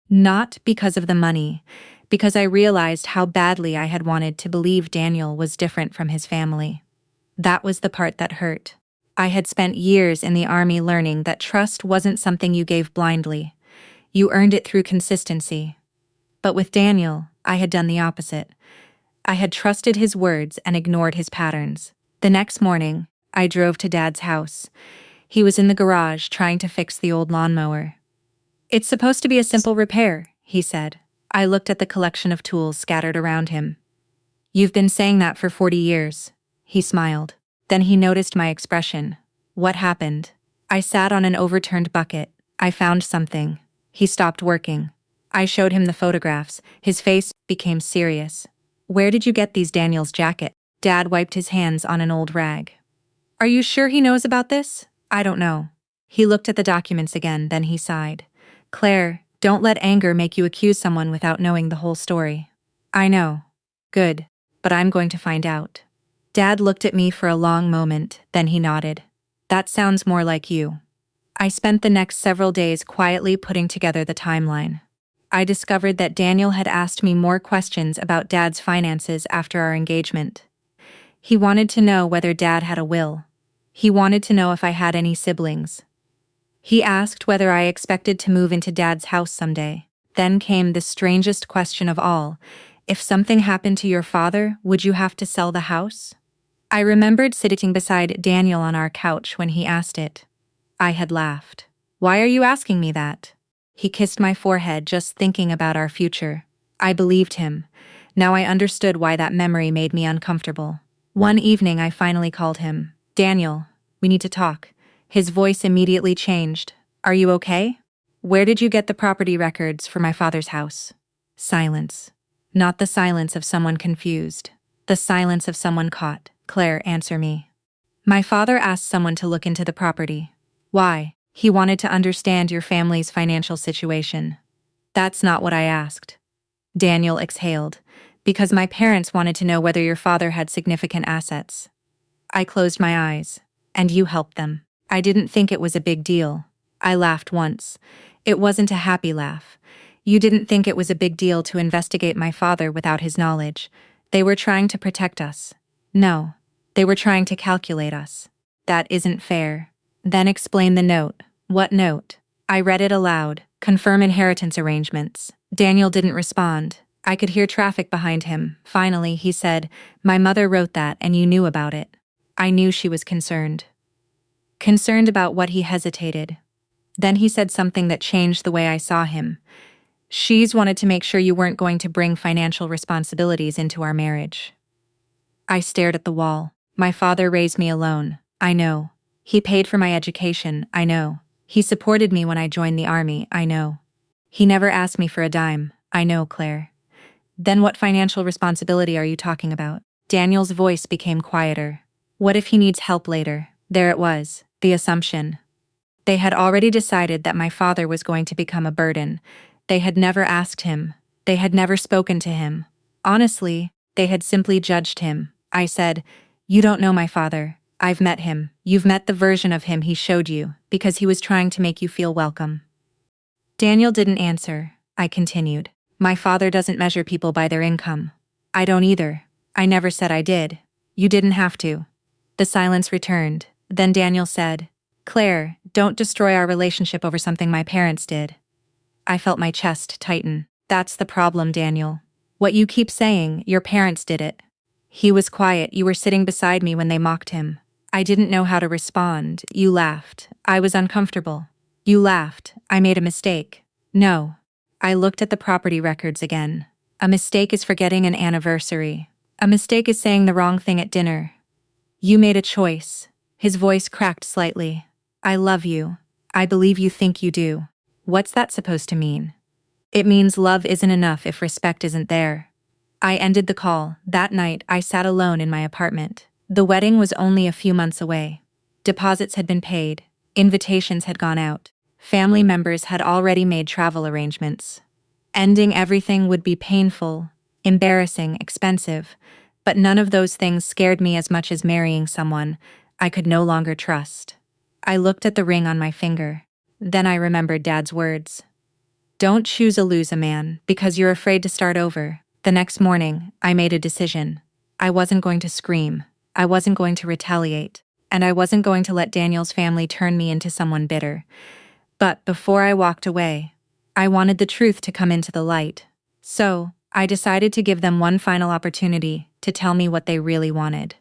Not because of the money, because I realized how badly I had wanted to believe Daniel was different from his family. That was the part that hurt. I had spent years in the army learning that trust wasn't something you gave blindly. You earned it through consistency. But with Daniel, I had done the opposite. I had trusted his words and ignored his patterns. The next morning, I drove to Dad's house. He was in the garage trying to fix the old lawnmower. "It's supposed to be a simple repair," he said. I looked at the collection of tools scattered around him. "You've been saying that for 40 years. He smiled. Then he noticed my expression. "What happened?" I sat on an overturned bucket. "I found something." He stopped working. I showed him the photographs. His face became serious. "Where did you get these?" Daniel's jacket. Dad wiped his hands on an old rag. "Are you sure he knows about this?" "I don't know." He looked at the documents again, then he sighed. "Claire, don't let anger make you accuse someone without knowing the whole story." "I know." "Good. But I'm going to find out." Dad looked at me for a long moment, then he nodded. "That sounds more like you." I spent the next several days quietly putting together the timeline. I discovered that Daniel had asked me more questions about Dad's finances after our engagement. He wanted to know whether Dad had a will. He wanted to know if I had any siblings. He asked whether I expected to move into Dad's house someday. Then came the strangest question of all. If something happened to your father, would you have to sell the house? I remembered sitting beside Daniel on our couch when he asked it. I had laughed. "Why are you asking me that?" He kissed my forehead just thinking about our future. I believed him. Now I understood why that memory made me uncomfortable. One evening I finally called him. "Daniel, we need to talk." His voice immediately changed. "Are you okay? Where did you get the property records for my father's house?" Silence. Not the silence of someone confused. The silence of someone caught. "Claire, answer me." "My father asked someone to look into the property." "Why?" "He wanted to understand your family's financial situation." "That's not what I asked." Daniel exhaled. "Because my parents wanted to know whether your father had significant assets." I closed my eyes. "And you helped them." I didn't think it was a big deal. I laughed once. It wasn't a happy laugh. "You didn't think it was a big deal to investigate my father without his knowledge. They were trying to protect us." "No. They were trying to calculate us." "That isn't fair." "Then explain the note." "What note?" I read it aloud. "Confirm inheritance arrangements." Daniel didn't respond. I could hear traffic behind him. Finally, he said, "My mother wrote that and you knew about it." I knew she was concerned. Concerned about what? He hesitated. Then he said something that changed the way I saw him. She's wanted to make sure you weren't going to bring financial responsibilities into our marriage. I stared at the wall. My father raised me alone. I know. He paid for my education. I know. He supported me when I joined the army. I know. He never asked me for a dime. I know, Claire. Then what financial responsibility are you talking about? Daniel's voice became quieter. What if he needs help later? There it was, the assumption. They had already decided that my father was going to become a burden. They had never asked him. They had never spoken to him. Honestly, they had simply judged him. I said, "You don't know my father. I've met him. You've met the version of him he showed you, because he was trying to make you feel welcome." Daniel didn't answer. I continued. My father doesn't measure people by their income. I don't either. I never said I did. You didn't have to. The silence returned. Then Daniel said, "Claire, don't destroy our relationship over something my parents did." I felt my chest tighten. That's the problem, Daniel. What you keep saying, your parents did it. He was quiet. You were sitting beside me when they mocked him. I didn't know how to respond. You laughed. I was uncomfortable. You laughed. I made a mistake. No. I looked at the property records again. A mistake is forgetting an anniversary. A mistake is saying the wrong thing at dinner. You made a choice. His voice cracked slightly. I love you. I believe you think you do. What's that supposed to mean? It means love isn't enough if respect isn't there. I ended the call. That night, I sat alone in my apartment. The wedding was only a few months away. Deposits had been paid. Invitations had gone out. Family members had already made travel arrangements. Ending everything would be painful, embarrassing, expensive, but none of those things scared me as much as marrying someone I could no longer trust. I looked at the ring on my finger. Then I remembered Dad's words. Don't choose a lose a man because you're afraid to start over. The next morning, I made a decision. I wasn't going to scream. I wasn't going to retaliate. And I wasn't going to let Daniel's family turn me into someone bitter. But before I walked away, I wanted the truth to come into the light. So, I decided to give them one final opportunity to tell me what they really wanted.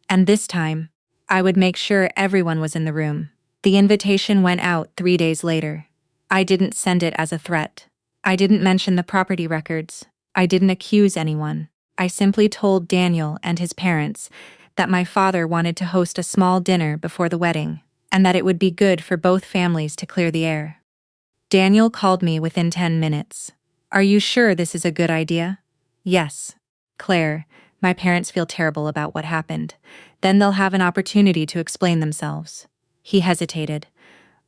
And this time, I would make sure everyone was in the room. The invitation went out 3 days later. I didn't send it as a threat. I didn't mention the property records. I didn't accuse anyone. I simply told Daniel and his parents that my father wanted to host a small dinner before the wedding, and that it would be good for both families to clear the air. Daniel called me within 10 minutes. Are you sure this is a good idea? Yes. Claire, my parents feel terrible about what happened. Then they'll have an opportunity to explain themselves. He hesitated.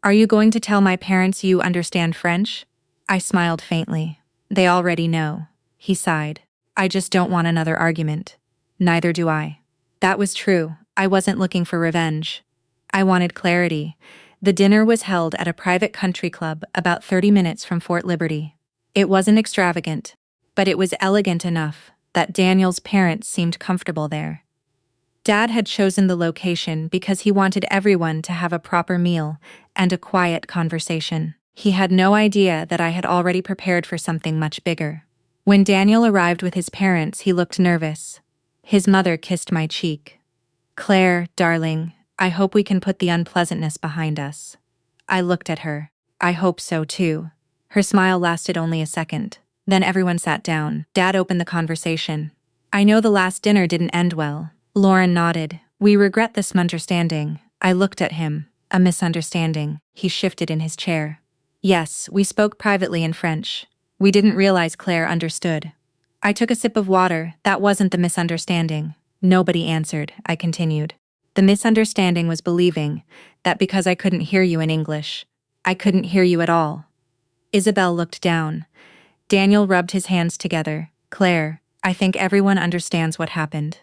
Are you going to tell my parents you understand French? I smiled faintly. They already know. He sighed. I just don't want another argument. Neither do I. That was true. I wasn't looking for revenge. I wanted clarity. The dinner was held at a private country club about 30 minutes from Fort Liberty. It wasn't extravagant, but it was elegant enough that Daniel's parents seemed comfortable there. Dad had chosen the location because he wanted everyone to have a proper meal and a quiet conversation. He had no idea that I had already prepared for something much bigger. When Daniel arrived with his parents, he looked nervous. His mother kissed my cheek. Claire, darling, I hope we can put the unpleasantness behind us. I looked at her. I hope so too. Her smile lasted only a second. Then everyone sat down. Dad opened the conversation. I know the last dinner didn't end well. Lauren nodded. We regret this misunderstanding. I looked at him. A misunderstanding. He shifted in his chair. Yes, we spoke privately in French. We didn't realize Claire understood. I took a sip of water. That wasn't the misunderstanding. Nobody answered, I continued. The misunderstanding was believing that because I couldn't hear you in English, I couldn't hear you at all. Isabel looked down. Daniel rubbed his hands together. Claire, I think everyone understands what happened.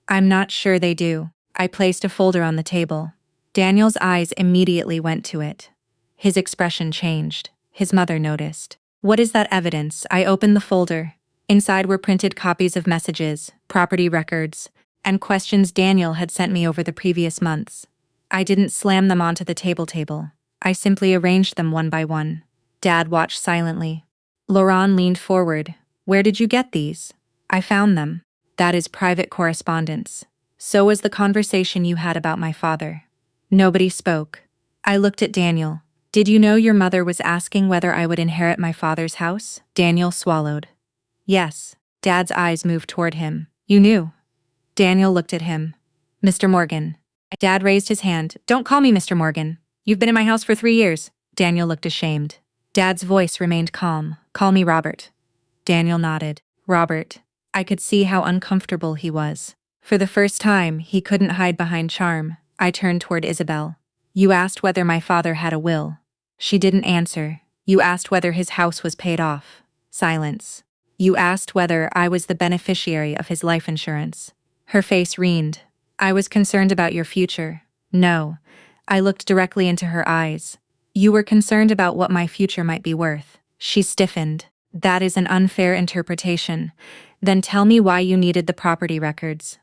I'm not sure they do. I placed a folder on the table. Daniel's eyes immediately went to it. His expression changed. His mother noticed. What is that evidence? I opened the folder. Inside were printed copies of messages, property records, and questions Daniel had sent me over the previous months. I didn't slam them onto the table. I simply arranged them one by one. Dad watched silently. Laurent leaned forward. Where did you get these? I found them. That is private correspondence. So was the conversation you had about my father. Nobody spoke. I looked at Daniel. Did you know your mother was asking whether I would inherit my father's house? Daniel swallowed. Yes. Dad's eyes moved toward him. You knew. Daniel looked at him. Mr. Morgan. Dad raised his hand. Don't call me Mr. Morgan. You've been in my house for 3 years. Daniel looked ashamed. Dad's voice remained calm. Call me Robert. Daniel nodded. Robert. I could see how uncomfortable he was. For the first time, he couldn't hide behind charm. I turned toward Isabel. You asked whether my father had a will. She didn't answer. You asked whether his house was paid off. Silence. You asked whether I was the beneficiary of his life insurance. Her face wrined. I was concerned about your future. No. I looked directly into her eyes. You were concerned about what my future might be worth. She stiffened. That is an unfair interpretation. Then tell me why you needed the property records.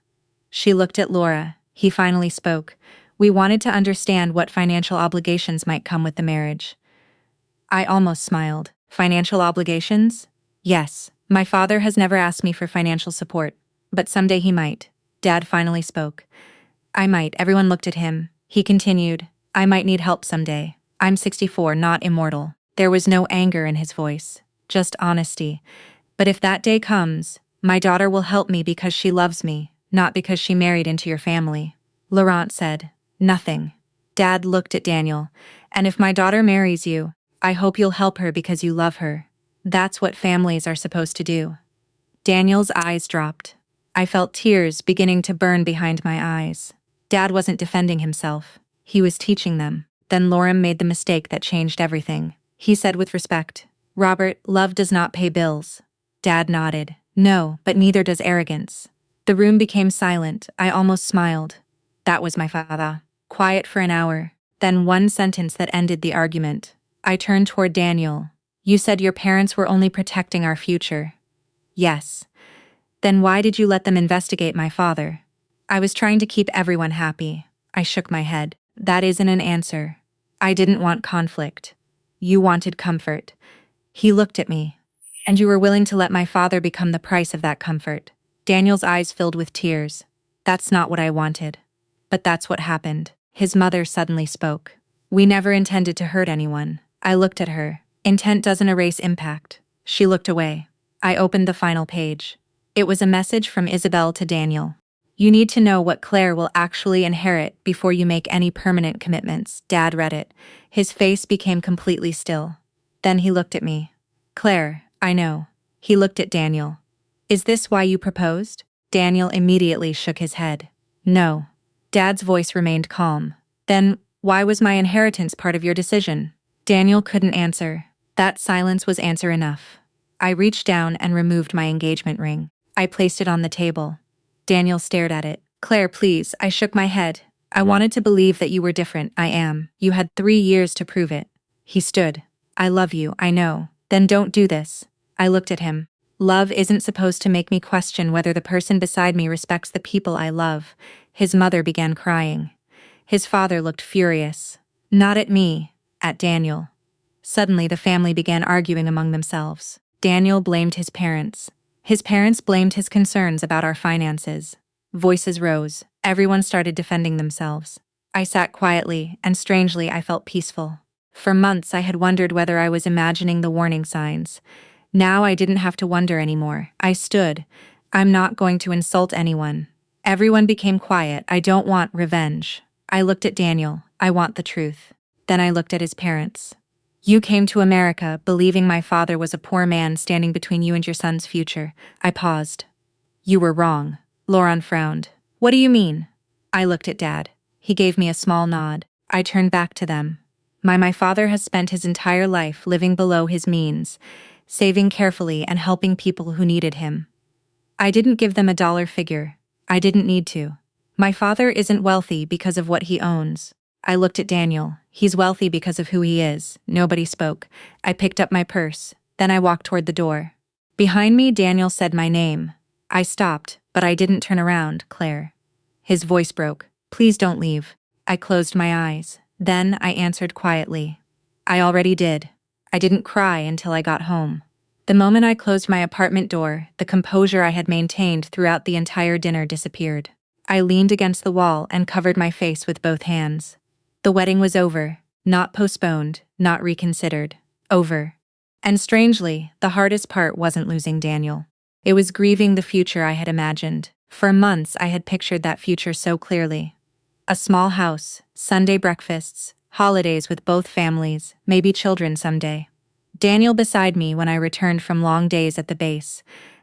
She looked at Laura. He finally spoke. We wanted to understand what financial obligations might come with the marriage. I almost smiled. Financial obligations? Yes. My father has never asked me for financial support, but someday he might. Dad finally spoke. I might. Everyone looked at him. He continued. I might need help someday. I'm 64, not immortal. There was no anger in his voice, just honesty. But if that day comes, my daughter will help me because she loves me, not because she married into your family. Laurent said. Nothing. Dad looked at Daniel. And if my daughter marries you, I hope you'll help her because you love her. That's what families are supposed to do. Daniel's eyes dropped. I felt tears beginning to burn behind my eyes. Dad wasn't defending himself. He was teaching them. Then Lauren made the mistake that changed everything. He said with respect, Robert, love does not pay bills. Dad nodded. No, but neither does arrogance. The room became silent. I almost smiled. That was my father. Quiet for an hour. Then one sentence that ended the argument. I turned toward Daniel. You said your parents were only protecting our future. Yes. Then why did you let them investigate my father? I was trying to keep everyone happy. I shook my head. That isn't an answer. I didn't want conflict. You wanted comfort. He looked at me. And you were willing to let my father become the price of that comfort. Daniel's eyes filled with tears. That's not what I wanted. But that's what happened. His mother suddenly spoke. We never intended to hurt anyone. I looked at her. Intent doesn't erase impact. She looked away. I opened the final page. It was a message from Isabel to Daniel. You need to know what Claire will actually inherit before you make any permanent commitments. Dad read it. His face became completely still. Then he looked at me. Claire, I know. He looked at Daniel. Is this why you proposed? Daniel immediately shook his head. No. Dad's voice remained calm. Then, why was my inheritance part of your decision? Daniel couldn't answer. That silence was answer enough. I reached down and removed my engagement ring. I placed it on the table. Daniel stared at it. Claire, please. I shook my head. I wanted to believe that you were different. I am. You had 3 years to prove it. He stood. I love you, I know. Then don't do this. I looked at him. Love isn't supposed to make me question whether the person beside me respects the people I love. His mother began crying. His father looked furious. Not at me, at Daniel. Suddenly the family began arguing among themselves. Daniel blamed his parents. His parents blamed his concerns about our finances. Voices rose. Everyone started defending themselves. I sat quietly, and strangely I felt peaceful. For months I had wondered whether I was imagining the warning signs. Now I didn't have to wonder anymore. I stood. I'm not going to insult anyone. Everyone became quiet. I don't want revenge. I looked at Daniel. I want the truth. Then I looked at his parents. You came to America believing my father was a poor man standing between you and your son's future. I paused. You were wrong. Lauren frowned. What do you mean? I looked at Dad. He gave me a small nod. I turned back to them. My father has spent his entire life living below his means, saving carefully and helping people who needed him. I didn't give them a dollar figure. I didn't need to. My father isn't wealthy because of what he owns. I looked at Daniel. He's wealthy because of who he is. Nobody spoke. I picked up my purse. Then I walked toward the door. Behind me, Daniel said my name. I stopped, but I didn't turn around. Claire. His voice broke. Please don't leave. I closed my eyes. Then I answered quietly. I already did. I didn't cry until I got home. The moment I closed my apartment door, the composure I had maintained throughout the entire dinner disappeared. I leaned against the wall and covered my face with both hands. The wedding was over. Not postponed, not reconsidered. Over. And strangely, the hardest part wasn't losing Daniel. It was grieving the future I had imagined. For months, I had pictured that future so clearly. A small house, Sunday breakfasts, holidays with both families, maybe children someday. Daniel beside me when I returned from long days at the base.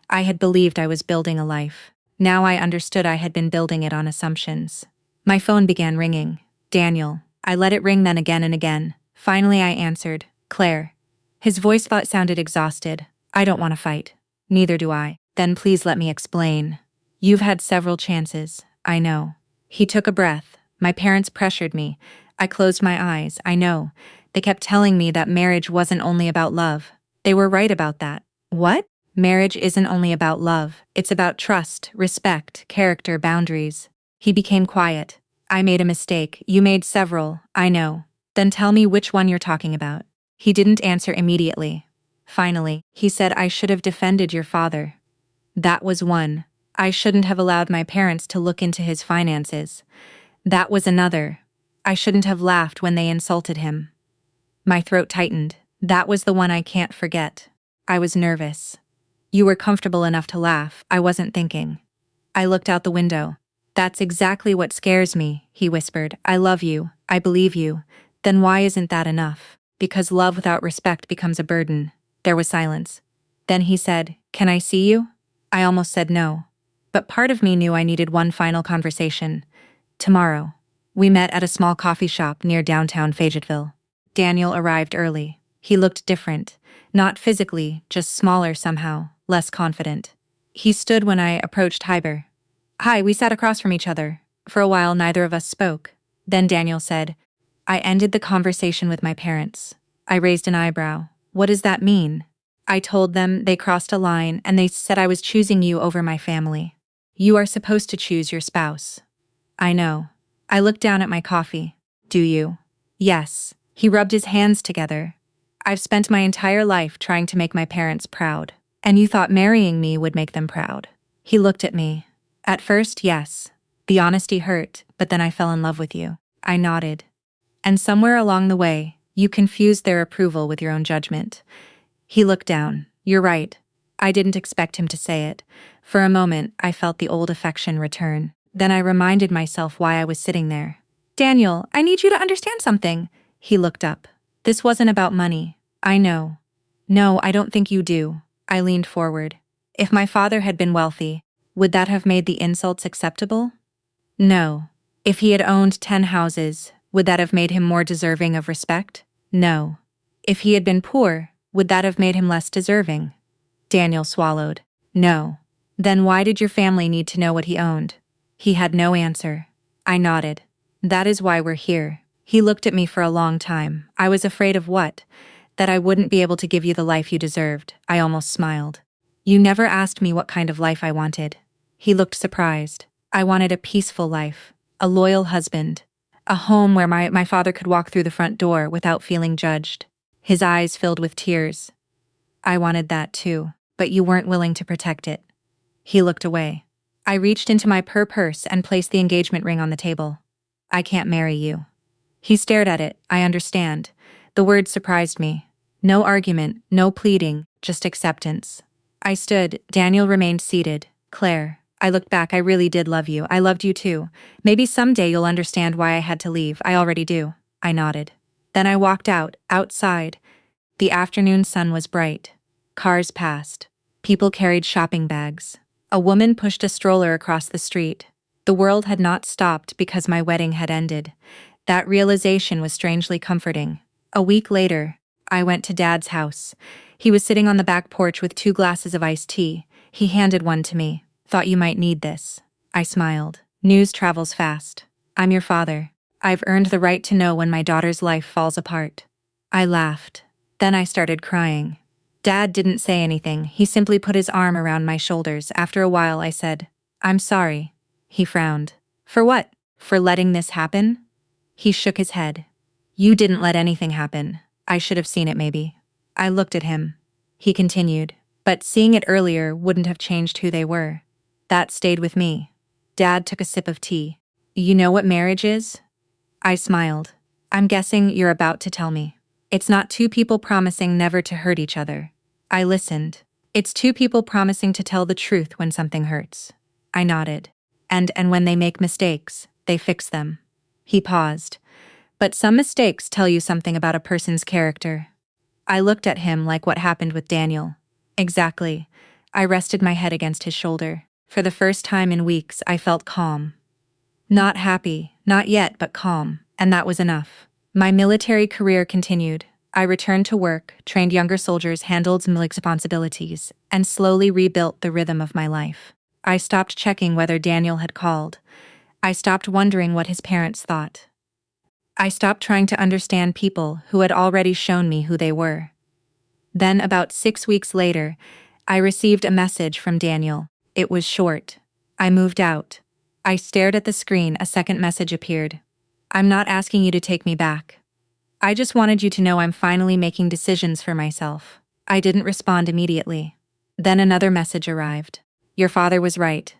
I had believed I was building a life. Now I understood I had been building it on assumptions. My phone began ringing. Daniel. I let it ring then again and again. Finally I answered. Claire. His voice sounded exhausted. I don't want to fight. Neither do I. Then please let me explain. You've had several chances, I know. He took a breath. My parents pressured me. I closed my eyes, I know. They kept telling me that marriage wasn't only about love. They were right about that. What? Marriage isn't only about love. It's about trust, respect, character, boundaries. He became quiet. I made a mistake. You made several, I know. Then tell me which one you're talking about. He didn't answer immediately. Finally, he said I should have defended your father. That was one. I shouldn't have allowed my parents to look into his finances. That was another. I shouldn't have laughed when they insulted him. My throat tightened. That was the one I can't forget. I was nervous. You were comfortable enough to laugh. I wasn't thinking. I looked out the window. That's exactly what scares me, he whispered. I love you. I believe you. Then why isn't that enough? Because love without respect becomes a burden. There was silence. Then he said, Can I see you? I almost said no. But part of me knew I needed one final conversation. Tomorrow. We met at a small coffee shop near downtown Fayetteville. Daniel arrived early. He looked different. Not physically, just smaller somehow, less confident. He stood when I approached Hyber. Hi, we sat across from each other. For a while, neither of us spoke. Then Daniel said, I ended the conversation with my parents. I raised an eyebrow. What does that mean? I told them, they crossed a line, and they said I was choosing you over my family. You are supposed to choose your spouse. I know. I looked down at my coffee. Do you? Yes. He rubbed his hands together. I've spent my entire life trying to make my parents proud. And you thought marrying me would make them proud. He looked at me. At first, yes. The honesty hurt, but then I fell in love with you. I nodded. And somewhere along the way, you confused their approval with your own judgment. He looked down. You're right. I didn't expect him to say it. For a moment, I felt the old affection return. Then I reminded myself why I was sitting there. Daniel, I need you to understand something. He looked up. This wasn't about money. I know. No, I don't think you do. I leaned forward. If my father had been wealthy, would that have made the insults acceptable? No. If he had owned 10 houses, would that have made him more deserving of respect? No. If he had been poor, would that have made him less deserving? Daniel swallowed. No. Then why did your family need to know what he owned? He had no answer. I nodded. That is why we're here. He looked at me for a long time. I was afraid of what? That I wouldn't be able to give you the life you deserved. I almost smiled. You never asked me what kind of life I wanted. He looked surprised. I wanted a peaceful life, a loyal husband, a home where my father could walk through the front door without feeling judged. His eyes filled with tears. I wanted that too, but you weren't willing to protect it. He looked away. I reached into my purse and placed the engagement ring on the table. I can't marry you. He stared at it. I understand. The word surprised me. No argument, no pleading, just acceptance. I stood. Daniel remained seated. Claire. I looked back. I really did love you. I loved you too. Maybe someday you'll understand why I had to leave. I already do. I nodded. Then I walked outside. The afternoon sun was bright. Cars passed. People carried shopping bags. A woman pushed a stroller across the street. The world had not stopped because my wedding had ended. That realization was strangely comforting. A week later, I went to Dad's house. He was sitting on the back porch with 2 glasses of iced tea. He handed one to me. Thought you might need this. I smiled. News travels fast. I'm your father. I've earned the right to know when my daughter's life falls apart. I laughed. Then I started crying. Dad didn't say anything. He simply put his arm around my shoulders. After a while, I said, I'm sorry. He frowned. For what? For letting this happen? He shook his head. You didn't let anything happen. I should have seen it maybe. I looked at him. He continued. But seeing it earlier wouldn't have changed who they were. That stayed with me. Dad took a sip of tea. You know what marriage is? I smiled. I'm guessing you're about to tell me. It's not two people promising never to hurt each other. I listened. It's two people promising to tell the truth when something hurts. I nodded. And when they make mistakes, they fix them. He paused. But some mistakes tell you something about a person's character. I looked at him like what happened with Daniel. Exactly. I rested my head against his shoulder. For the first time in weeks, I felt calm. Not happy, not yet, but calm, and that was enough. My military career continued. I returned to work, trained younger soldiers, handled some responsibilities, and slowly rebuilt the rhythm of my life. I stopped checking whether Daniel had called. I stopped wondering what his parents thought. I stopped trying to understand people who had already shown me who they were. Then, about 6 weeks later, I received a message from Daniel. It was short. I moved out. I stared at the screen. A second message appeared. I'm not asking you to take me back. I just wanted you to know I'm finally making decisions for myself. I didn't respond immediately. Then another message arrived. Your father was right.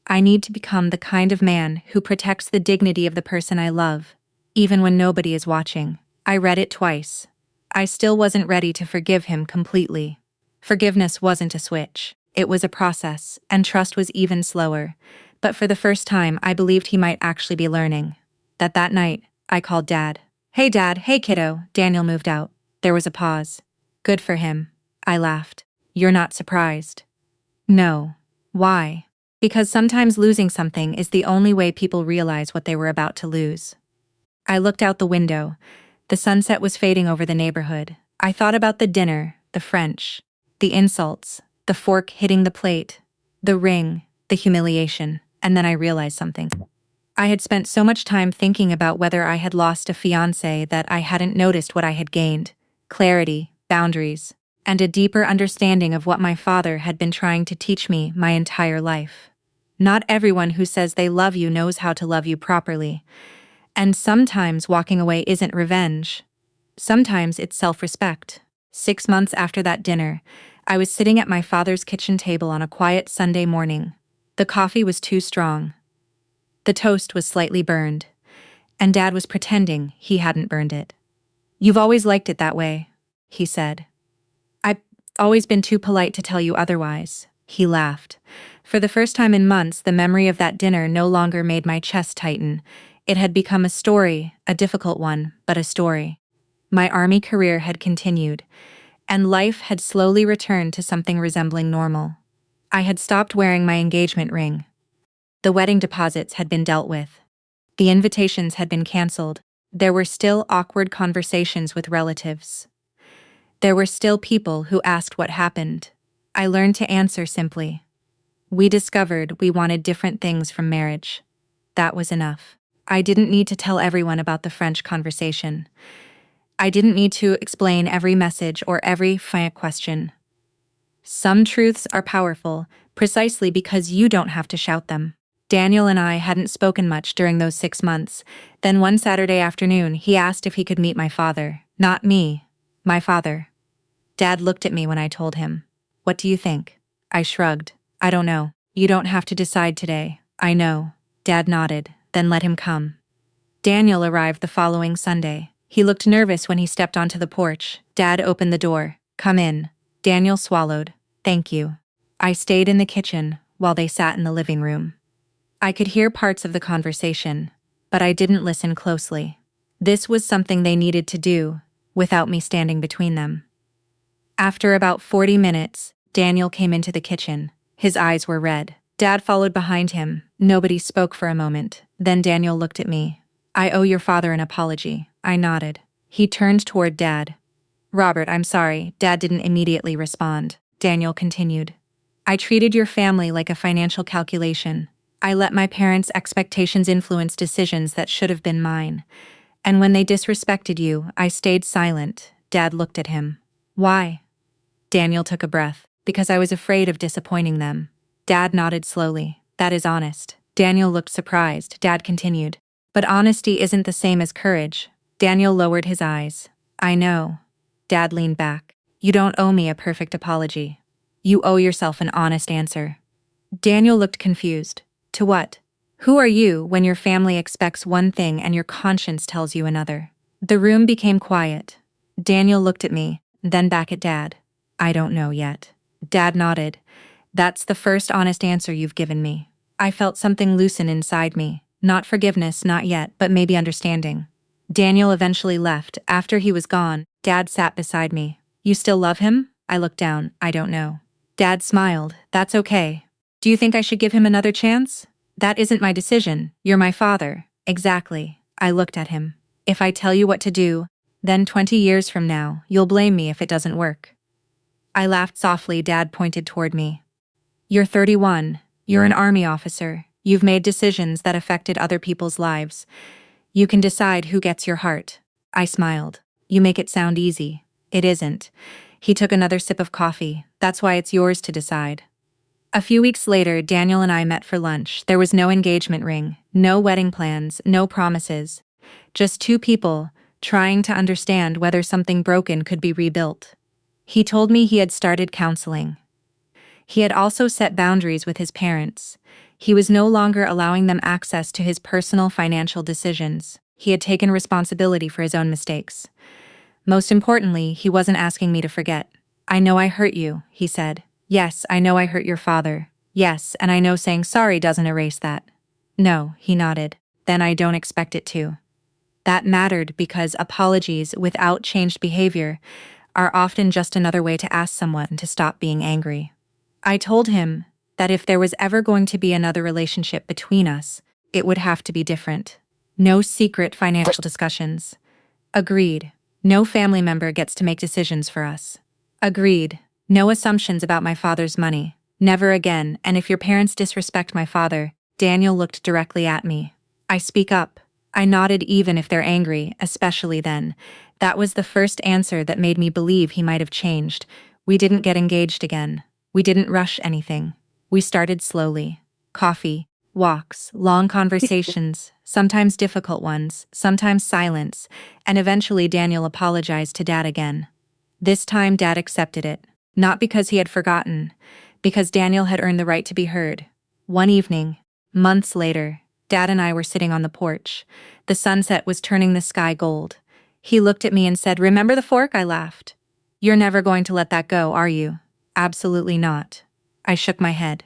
I need to become the kind of man who protects the dignity of the person I love, even when nobody is watching. I read it twice. I still wasn't ready to forgive him completely. Forgiveness wasn't a switch. It was a process, and trust was even slower. But for the first time, I believed he might actually be learning. That night, I called Dad. Hey Dad, hey kiddo. Daniel moved out. There was a pause. Good for him. I laughed. You're not surprised. No. Why? Because sometimes losing something is the only way people realize what they were about to lose. I looked out the window. The sunset was fading over the neighborhood. I thought about the dinner, the French, the insults, the fork hitting the plate, the ring, the humiliation, and then I realized something. I had spent so much time thinking about whether I had lost a fiancé that I hadn't noticed what I had gained: clarity, boundaries, and a deeper understanding of what my father had been trying to teach me my entire life. Not everyone who says they love you knows how to love you properly. And sometimes walking away isn't revenge. Sometimes it's self-respect. 6 months after that dinner, I was sitting at my father's kitchen table on a quiet Sunday morning. The coffee was too strong. The toast was slightly burned, and Dad was pretending he hadn't burned it. You've always liked it that way, he said. I've always been too polite to tell you otherwise, he laughed. For the first time in months, the memory of that dinner no longer made my chest tighten. It had become a story, a difficult one, but a story. My army career had continued, and life had slowly returned to something resembling normal. I had stopped wearing my engagement ring. The wedding deposits had been dealt with. The invitations had been canceled. There were still awkward conversations with relatives. There were still people who asked what happened. I learned to answer simply. We discovered we wanted different things from marriage. That was enough. I didn't need to tell everyone about the French conversation. I didn't need to explain every message or every question. Some truths are powerful precisely because you don't have to shout them. Daniel and I hadn't spoken much during those 6 months. Then one Saturday afternoon, he asked if he could meet my father. Not me, my father. Dad looked at me when I told him. What do you think? I shrugged. I don't know. You don't have to decide today. I know. Dad nodded, then let him come. Daniel arrived the following Sunday. He looked nervous when he stepped onto the porch. Dad opened the door. Come in. Daniel swallowed. Thank you. I stayed in the kitchen while they sat in the living room. I could hear parts of the conversation, but I didn't listen closely. This was something they needed to do, without me standing between them. After about 40 minutes, Daniel came into the kitchen. His eyes were red. Dad followed behind him. Nobody spoke for a moment. Then Daniel looked at me. I owe your father an apology. I nodded. He turned toward Dad. Robert, I'm sorry. Dad didn't immediately respond. Daniel continued. I treated your family like a financial calculation. I let my parents' expectations influence decisions that should have been mine. And when they disrespected you, I stayed silent. Dad looked at him. Why? Daniel took a breath. Because I was afraid of disappointing them. Dad nodded slowly. That is honest. Daniel looked surprised. Dad continued. But honesty isn't the same as courage. Daniel lowered his eyes. I know. Dad leaned back. You don't owe me a perfect apology. You owe yourself an honest answer. Daniel looked confused. To what? Who are you when your family expects one thing and your conscience tells you another? The room became quiet. Daniel looked at me, then back at Dad. I don't know yet. Dad nodded. That's the first honest answer you've given me. I felt something loosen inside me. Not forgiveness, not yet, but maybe understanding. Daniel eventually left. After he was gone, Dad sat beside me. You still love him? I looked down. I don't know. Dad smiled. That's okay. Do you think I should give him another chance? That isn't my decision. You're my father. Exactly. I looked at him. If I tell you what to do, then 20 years from now, you'll blame me if it doesn't work. I laughed softly. Dad pointed toward me. You're 31. You're an army officer. You've made decisions that affected other people's lives. You can decide who gets your heart. I smiled. You make it sound easy. It isn't. He took another sip of coffee. That's why it's yours to decide. A few weeks later, Daniel and I met for lunch. There was no engagement ring, no wedding plans, no promises. Just two people trying to understand whether something broken could be rebuilt. He told me he had started counseling. He had also set boundaries with his parents. He was no longer allowing them access to his personal financial decisions. He had taken responsibility for his own mistakes. Most importantly, he wasn't asking me to forget. I know I hurt you, he said. Yes, I know I hurt your father. Yes, and I know saying sorry doesn't erase that. No, he nodded. Then I don't expect it to. That mattered because apologies without changed behavior are often just another way to ask someone to stop being angry. I told him that if there was ever going to be another relationship between us, it would have to be different. No secret financial discussions. Agreed. No family member gets to make decisions for us. Agreed. No assumptions about my father's money. Never again, and if your parents disrespect my father, Daniel looked directly at me. I speak up. I nodded even if they're angry, especially then. That was the first answer that made me believe he might have changed. We didn't get engaged again. We didn't rush anything. We started slowly. Coffee, walks, long conversations, sometimes difficult ones, sometimes silence, and eventually Daniel apologized to Dad again. This time Dad accepted it, not because he had forgotten, because Daniel had earned the right to be heard. One evening, months later, Dad and I were sitting on the porch. The sunset was turning the sky gold. He looked at me and said, "Remember the fork?" I laughed. "You're never going to let that go, are you?" "Absolutely not." I shook my head.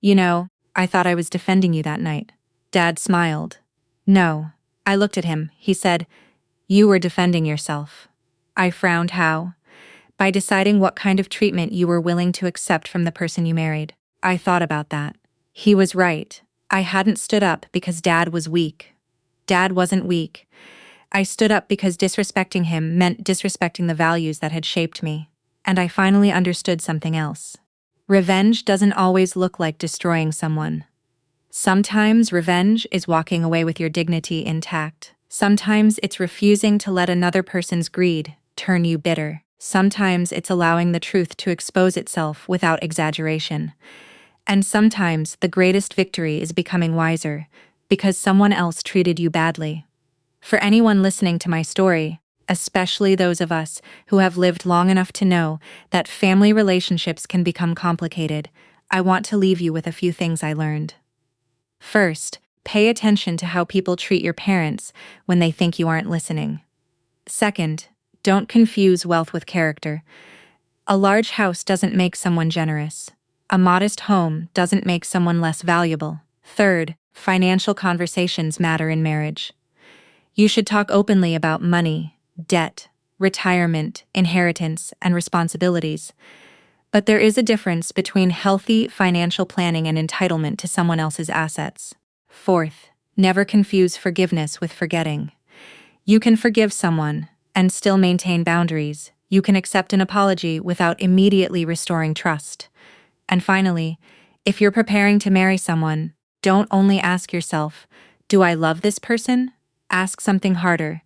"You know, I thought I was defending you that night." Dad smiled. "No." I looked at him. He said, "You were defending yourself." I frowned. How? By deciding what kind of treatment you were willing to accept from the person you married. I thought about that. He was right. I hadn't stood up because Dad was weak. Dad wasn't weak. I stood up because disrespecting him meant disrespecting the values that had shaped me. And I finally understood something else. Revenge doesn't always look like destroying someone. Sometimes revenge is walking away with your dignity intact. Sometimes it's refusing to let another person's greed turn you bitter. Sometimes it's allowing the truth to expose itself without exaggeration. And sometimes the greatest victory is becoming wiser because someone else treated you badly. For anyone listening to my story, especially those of us who have lived long enough to know that family relationships can become complicated, I want to leave you with a few things I learned. First, pay attention to how people treat your parents when they think you aren't listening. Second, don't confuse wealth with character. A large house doesn't make someone generous. A modest home doesn't make someone less valuable. Third, financial conversations matter in marriage. You should talk openly about money, debt, retirement, inheritance, and responsibilities. But there is a difference between healthy financial planning and entitlement to someone else's assets. Fourth, never confuse forgiveness with forgetting. You can forgive someone and still maintain boundaries. You can accept an apology without immediately restoring trust. And finally, if you're preparing to marry someone, don't only ask yourself, "Do I love this person?" Ask something harder.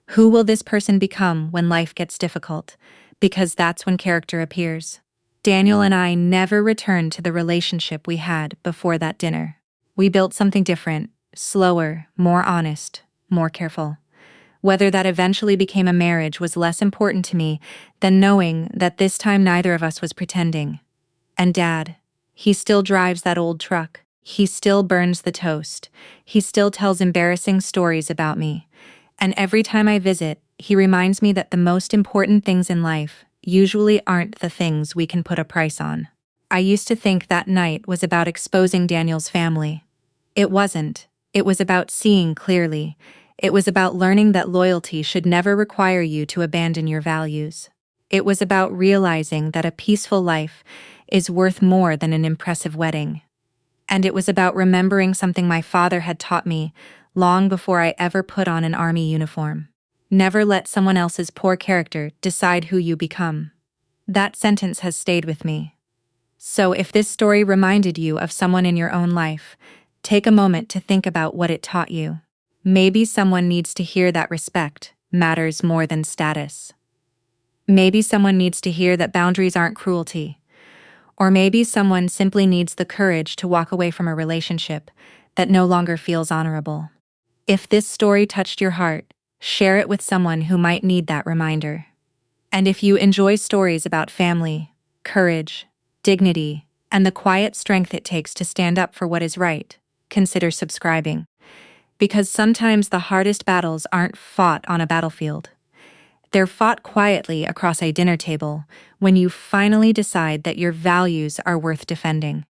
Who will this person become when life gets difficult? Because that's when character appears. Daniel and I never returned to the relationship we had before that dinner. We built something different, slower, more honest, more careful. Whether that eventually became a marriage was less important to me than knowing that this time neither of us was pretending. And Dad, he still drives that old truck. He still burns the toast. He still tells embarrassing stories about me. And every time I visit, he reminds me that the most important things in life usually aren't the things we can put a price on. I used to think that night was about exposing Daniel's family. It wasn't. It was about seeing clearly. It was about learning that loyalty should never require you to abandon your values. It was about realizing that a peaceful life is worth more than an impressive wedding. And it was about remembering something my father had taught me long before I ever put on an army uniform. Never let someone else's poor character decide who you become. That sentence has stayed with me. So if this story reminded you of someone in your own life, take a moment to think about what it taught you. Maybe someone needs to hear that respect matters more than status. Maybe someone needs to hear that boundaries aren't cruelty. Or maybe someone simply needs the courage to walk away from a relationship that no longer feels honorable. If this story touched your heart, share it with someone who might need that reminder. And if you enjoy stories about family, courage, dignity, and the quiet strength it takes to stand up for what is right, consider subscribing. Because sometimes the hardest battles aren't fought on a battlefield. They're fought quietly across a dinner table when you finally decide that your values are worth defending.